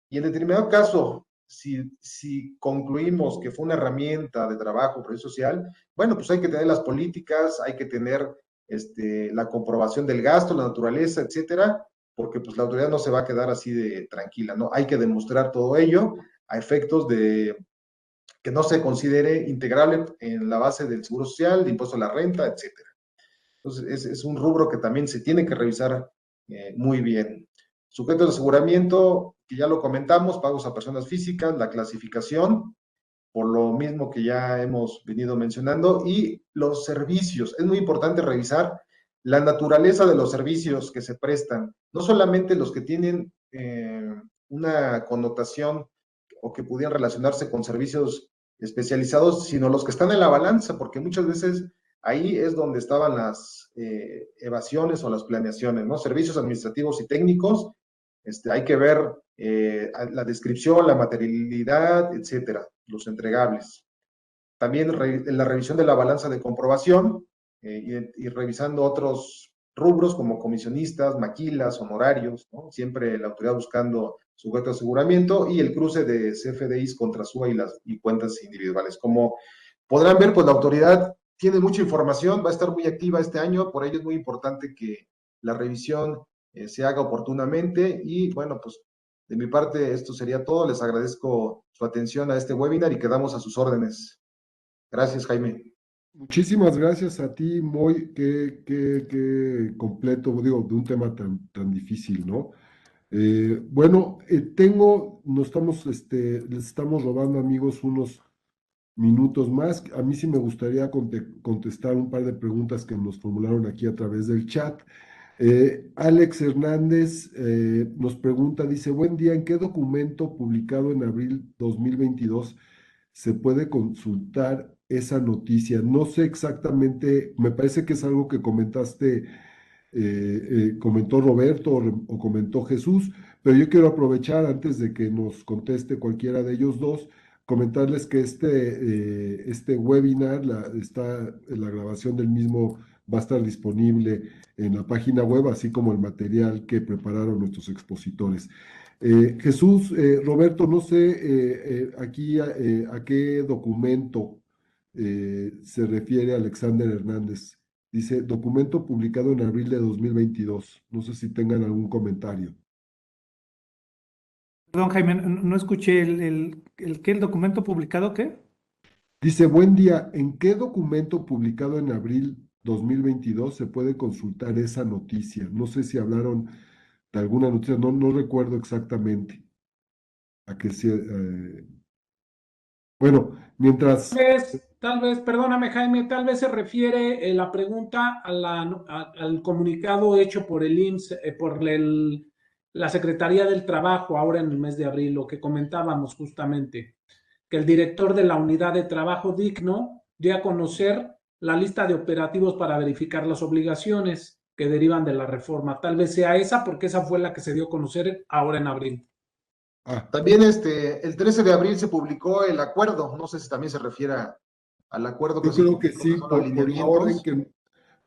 Y en determinado caso, si concluimos que fue una herramienta de trabajo, previsión social, bueno, pues hay que tener las políticas, hay que tener la comprobación del gasto, la naturaleza, etcétera, porque pues la autoridad no se va a quedar así de tranquila, ¿no? Hay que demostrar todo ello a efectos de que no se considere integrable en la base del seguro social, de impuesto a la renta, etcétera. Entonces, es un rubro que también se tiene que revisar muy bien. Sujetos de aseguramiento, que ya lo comentamos, pagos a personas físicas, la clasificación, por lo mismo que ya hemos venido mencionando, y los servicios. Es muy importante revisar la naturaleza de los servicios que se prestan, no solamente los que tienen una connotación o que pudieran relacionarse con servicios especializados, sino los que están en la balanza, porque muchas veces ahí es donde estaban las evasiones o las planeaciones, ¿no? Servicios administrativos y técnicos, hay que ver la descripción, la materialidad, etcétera, los entregables. También la revisión de la balanza de comprobación y revisando otros rubros como comisionistas, maquilas, honorarios, ¿no? Siempre la autoridad buscando sujeto de aseguramiento y el cruce de CFDIs contra SUA y cuentas individuales. Como podrán ver, pues la autoridad tiene mucha información, va a estar muy activa este año, por ello es muy importante que la revisión se haga oportunamente y bueno, pues de mi parte esto sería todo, les agradezco su atención a este webinar y quedamos a sus órdenes. Gracias, Jaime. Muchísimas gracias a ti, Moy, qué completo, digo, de un tema tan difícil, ¿no? Bueno, les estamos robando, amigos, unos minutos más. A mí sí me gustaría contestar un par de preguntas que nos formularon aquí a través del chat. Alex Hernández nos pregunta, dice, buen día, ¿en qué documento publicado en abril 2022 se puede consultar esa noticia? No sé exactamente, me parece que es algo que comentaste, comentó Roberto o comentó Jesús, pero yo quiero aprovechar antes de que nos conteste cualquiera de ellos dos, comentarles que este webinar, la grabación del mismo va a estar disponible en la página web, así como el material que prepararon nuestros expositores. Jesús, Roberto, no sé aquí a qué documento se refiere Alexander Hernández. Dice, documento publicado en abril de 2022. No sé si tengan algún comentario. Perdón, Jaime, no escuché el documento publicado, ¿qué? Dice, buen día, ¿en qué documento publicado en abril 2022 se puede consultar esa noticia? No sé si hablaron de alguna noticia, no recuerdo exactamente a qué se... bueno, mientras... Tal vez, perdóname, Jaime, tal vez se refiere la pregunta al comunicado hecho por el IMSS, por la Secretaría del Trabajo ahora en el mes de abril, lo que comentábamos justamente, que el director de la Unidad de Trabajo Digno dio a conocer la lista de operativos para verificar las obligaciones que derivan de la reforma. Tal vez sea esa, porque esa fue la que se dio a conocer ahora en abril. También el 13 de abril se publicó el acuerdo, no sé si también se refiere al acuerdo que Yo se creo que publicó, sí, que son los por la orden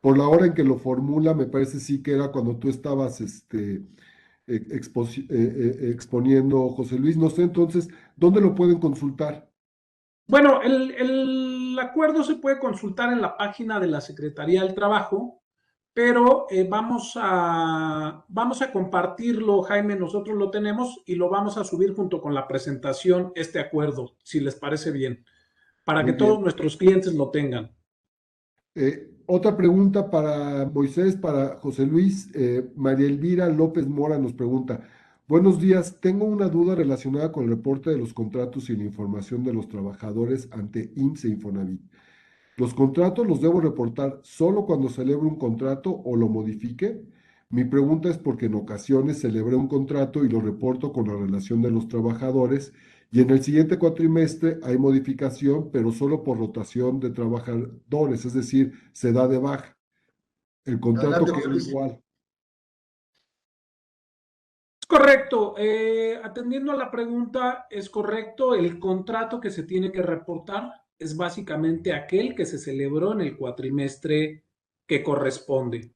por la hora en que lo formula, me parece sí que era cuando tú estabas exponiendo, José Luis. No sé, entonces, ¿dónde lo pueden consultar? Bueno, el acuerdo se puede consultar en la página de la Secretaría del Trabajo, pero vamos a compartirlo, Jaime, nosotros lo tenemos y lo vamos a subir junto con la presentación, este acuerdo, si les parece bien, para que Muy todos bien. nuestros clientes lo tengan. Otra pregunta para Moisés, para José Luis. María Elvira López Mora nos pregunta, buenos días, tengo una duda relacionada con el reporte de los contratos y la información de los trabajadores ante IMSS e Infonavit. ¿Los contratos los debo reportar solo cuando celebre un contrato o lo modifique? Mi pregunta es porque en ocasiones celebré un contrato y lo reporto con la relación de los trabajadores y en el siguiente cuatrimestre hay modificación, pero solo por rotación de trabajadores, es decir, se da de baja. El contrato Adelante, José queda Luis. igual. Es correcto, atendiendo a la pregunta, es correcto, el contrato que se tiene que reportar es básicamente aquel que se celebró en el cuatrimestre que corresponde.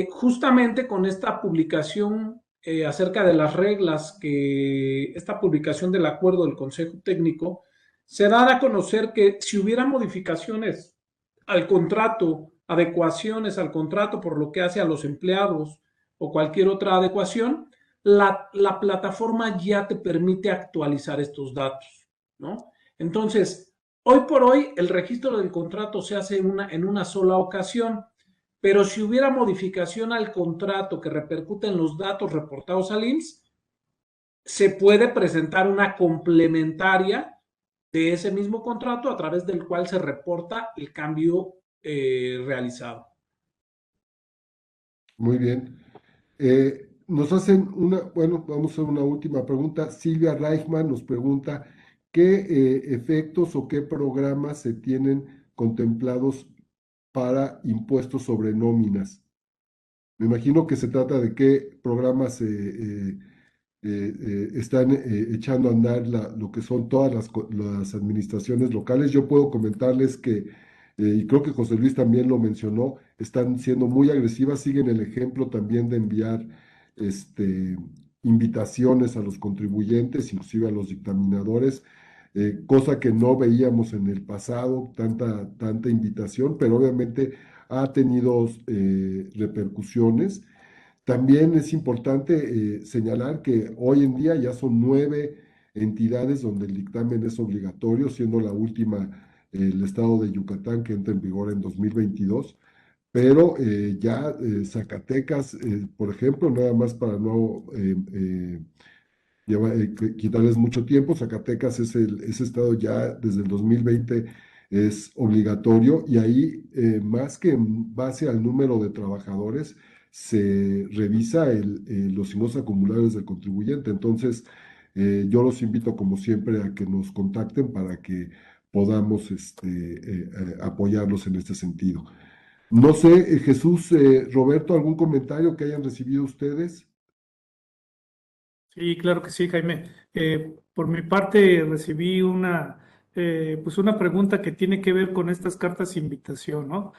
Justamente con esta publicación acerca de las reglas, esta publicación del acuerdo del Consejo Técnico, se da a conocer que si hubiera modificaciones al contrato, adecuaciones al contrato por lo que hace a los empleados o cualquier otra adecuación, la plataforma ya te permite actualizar estos datos, ¿no? Entonces, hoy por hoy el registro del contrato se hace en una sola ocasión, pero si hubiera modificación al contrato que repercute en los datos reportados al IMSS, se puede presentar una complementaria de ese mismo contrato a través del cual se reporta el cambio realizado. Muy bien. Nos hacen bueno, vamos a hacer una última pregunta. Silvia Reichman nos pregunta, ¿qué efectos o qué programas se tienen contemplados para impuestos sobre nóminas? Me imagino que se trata de qué programas están echando a andar lo que son todas las administraciones locales. Yo puedo comentarles que, y creo que José Luis también lo mencionó, están siendo muy agresivas, siguen el ejemplo también de enviar invitaciones a los contribuyentes, inclusive a los dictaminadores, cosa que no veíamos en el pasado, tanta invitación, pero obviamente ha tenido repercusiones. También es importante señalar que hoy en día ya son 9 entidades donde el dictamen es obligatorio, siendo la última el estado de Yucatán, que entra en vigor en 2022, pero ya Zacatecas, por ejemplo, nada más para no quitarles mucho tiempo, Zacatecas ese estado ya desde el 2020 es obligatorio y ahí, más que en base al número de trabajadores, se revisa los ingresos acumulables del contribuyente. Entonces, yo los invito, como siempre, a que nos contacten para que podamos apoyarlos en este sentido. No sé, Jesús, Roberto, ¿algún comentario que hayan recibido ustedes? Sí, claro que sí, Jaime. Por mi parte recibí pues una pregunta que tiene que ver con estas cartas de invitación, ¿no?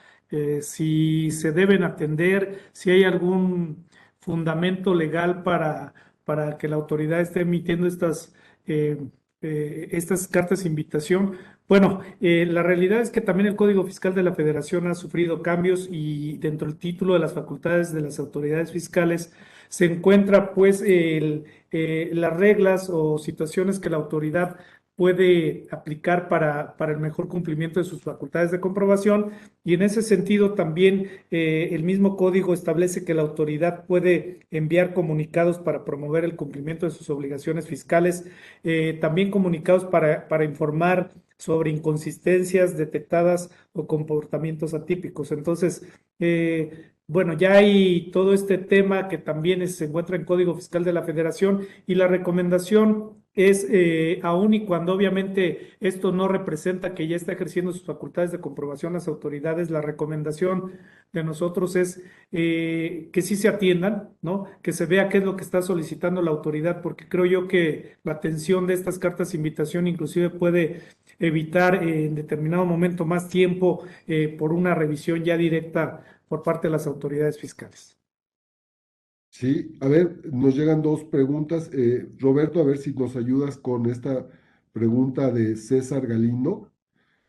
Si se deben atender, si hay algún fundamento legal para que la autoridad esté emitiendo estas cartas de invitación. Bueno, la realidad es que también el Código Fiscal de la Federación ha sufrido cambios y dentro del título de las facultades de las autoridades fiscales se encuentra pues las reglas o situaciones que la autoridad puede aplicar para el mejor cumplimiento de sus facultades de comprobación y en ese sentido también el mismo código establece que la autoridad puede enviar comunicados para promover el cumplimiento de sus obligaciones fiscales, también comunicados para informar sobre inconsistencias detectadas o comportamientos atípicos. Entonces, bueno, ya hay todo este tema que también se encuentra en Código Fiscal de la Federación y la recomendación es, aun y cuando obviamente esto no representa que ya está ejerciendo sus facultades de comprobación las autoridades, la recomendación de nosotros es que sí se atiendan, ¿no? Que se vea qué es lo que está solicitando la autoridad, porque creo yo que la atención de estas cartas de invitación inclusive puede evitar en determinado momento más tiempo por una revisión ya directa por parte de las autoridades fiscales. Sí, a ver, nos llegan dos preguntas. Roberto, a ver si nos ayudas con esta pregunta de César Galindo.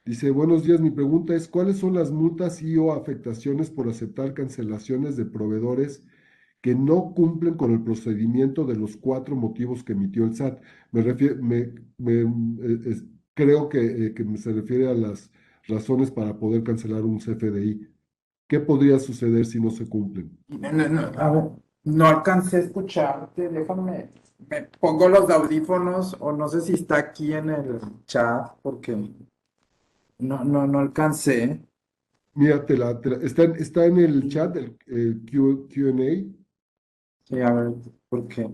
Dice, buenos días, mi pregunta es, ¿cuáles son las multas y o afectaciones por aceptar cancelaciones de proveedores que no cumplen con el procedimiento de los 4 motivos que emitió el SAT? Creo que se refiere a las razones para poder cancelar un CFDI. ¿Qué podría suceder si no se cumplen? A ver, no alcancé a escucharte, me pongo los audífonos o no sé si está aquí en el chat porque no alcancé. Mira, está en el chat, el Q&A. Sí, a ver, porque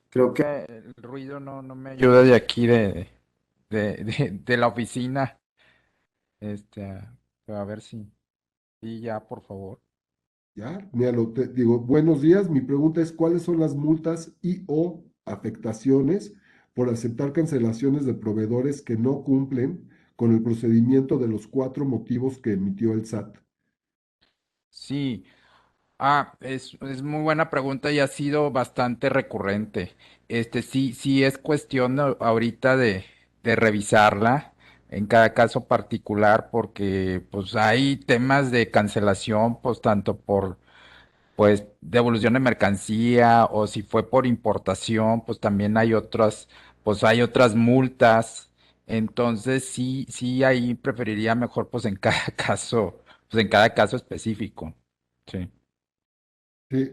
creo que el ruido no me ayuda de aquí de la oficina. A ver si. Sí, ya, por favor. Ya, míralo, te digo, buenos días. Mi pregunta es, ¿cuáles son las multas y o afectaciones por aceptar cancelaciones de proveedores que no cumplen con el procedimiento de los 4 motivos que emitió el SAT? Sí, es muy buena pregunta y ha sido bastante recurrente. Sí es cuestión ahorita de revisarla en cada caso particular porque pues hay temas de cancelación, pues tanto por pues devolución de mercancía o si fue por importación, pues también pues hay otras multas. Entonces sí ahí preferiría mejor pues en cada caso, pues en cada caso específico. Sí. Sí,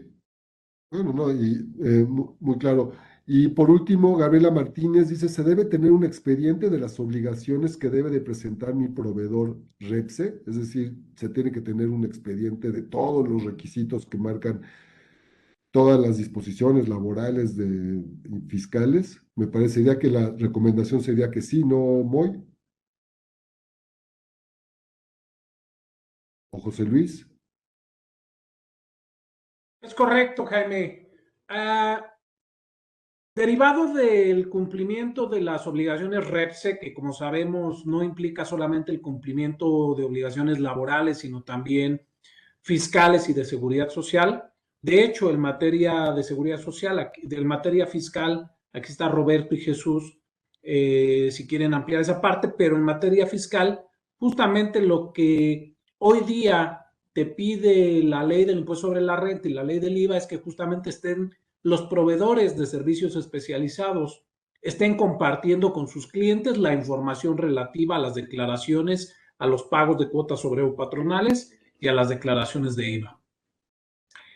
bueno, no, y muy claro. Y por último, Gabriela Martínez dice, ¿se debe tener un expediente de las obligaciones que debe de presentar mi proveedor REPSE? Es decir, se tiene que tener un expediente de todos los requisitos que marcan todas las disposiciones laborales y fiscales. Me parecería que la recomendación sería que sí, ¿no, Moy? ¿O José Luis? Es correcto, Jaime. Ah, derivado del cumplimiento de las obligaciones REPSE, que como sabemos no implica solamente el cumplimiento de obligaciones laborales, sino también fiscales y de seguridad social. De hecho, en materia de seguridad social, en materia fiscal, aquí está Roberto y Jesús, si quieren ampliar esa parte, pero en materia fiscal, justamente lo que hoy día te pide la ley del impuesto sobre la renta y la ley del IVA es que justamente estén los proveedores de servicios especializados, estén compartiendo con sus clientes la información relativa a las declaraciones, a los pagos de cuotas obrero patronales y a las declaraciones de IVA.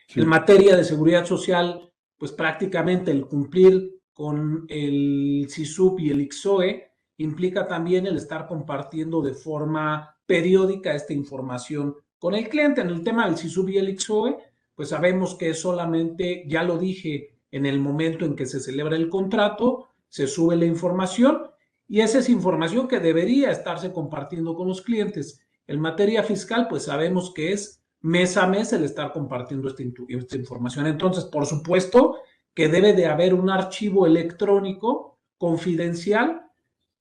En Sí, materia de seguridad social, pues prácticamente el cumplir con el SISUP y el ICSOE implica también el estar compartiendo de forma periódica esta información con el cliente. En el tema del SISUP y el ICSOE, pues sabemos que es solamente, ya lo dije, en el momento en que se celebra el contrato, se sube la información y esa es información que debería estarse compartiendo con los clientes. En materia fiscal, pues sabemos que es mes a mes el estar compartiendo esta información. Entonces, por supuesto que debe de haber un archivo electrónico confidencial,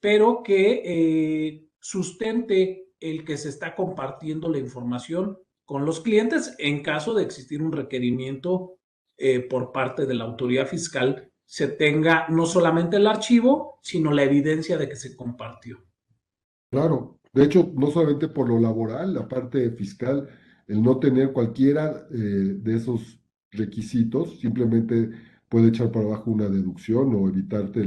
pero que sustente el que se está compartiendo la información con los clientes en caso de existir un requerimiento por parte de la autoridad fiscal, se tenga no solamente el archivo, sino la evidencia de que se compartió. claro. De hecho, no solamente por lo laboral, la parte fiscal, el no tener cualquiera de esos requisitos, simplemente puede echar para abajo una deducción o evitarte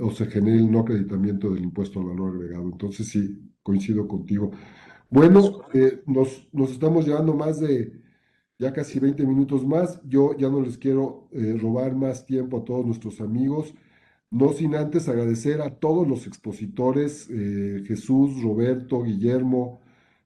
o se genere el no acreditamiento del impuesto al valor agregado. Entonces, sí, coincido contigo. Bueno, nos estamos llevando más de ya casi 20 minutos más. Yo ya no les quiero robar más tiempo a todos nuestros amigos, no sin antes agradecer a todos los expositores, Jesús, Roberto, Guillermo,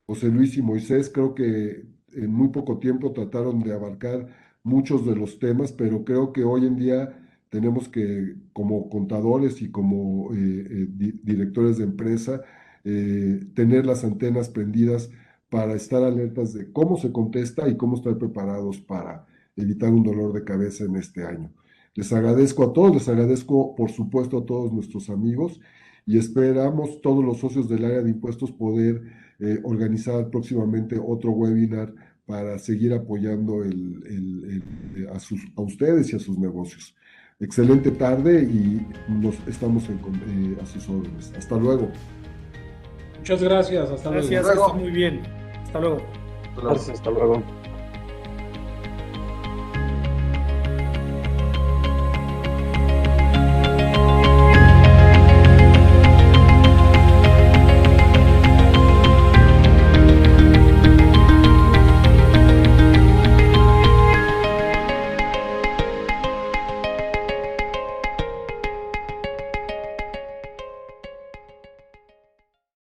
José Luis y Moisés. Creo que en muy poco tiempo trataron de abarcar muchos de los temas, pero creo que hoy en día tenemos que, como contadores y como directores de empresa, tener las antenas prendidas para estar alertas de cómo se contesta y cómo estar preparados para evitar un dolor de cabeza en este año. Les agradezco a todos, les agradezco por supuesto a todos nuestros amigos y esperamos todos los socios del área de impuestos poder organizar próximamente otro webinar para seguir apoyando a ustedes y a sus negocios. Excelente tarde y estamos a sus órdenes. Hasta luego. Muchas gracias. Hasta luego. Gracias, que estés muy bien. Hasta luego. Gracias, hasta luego.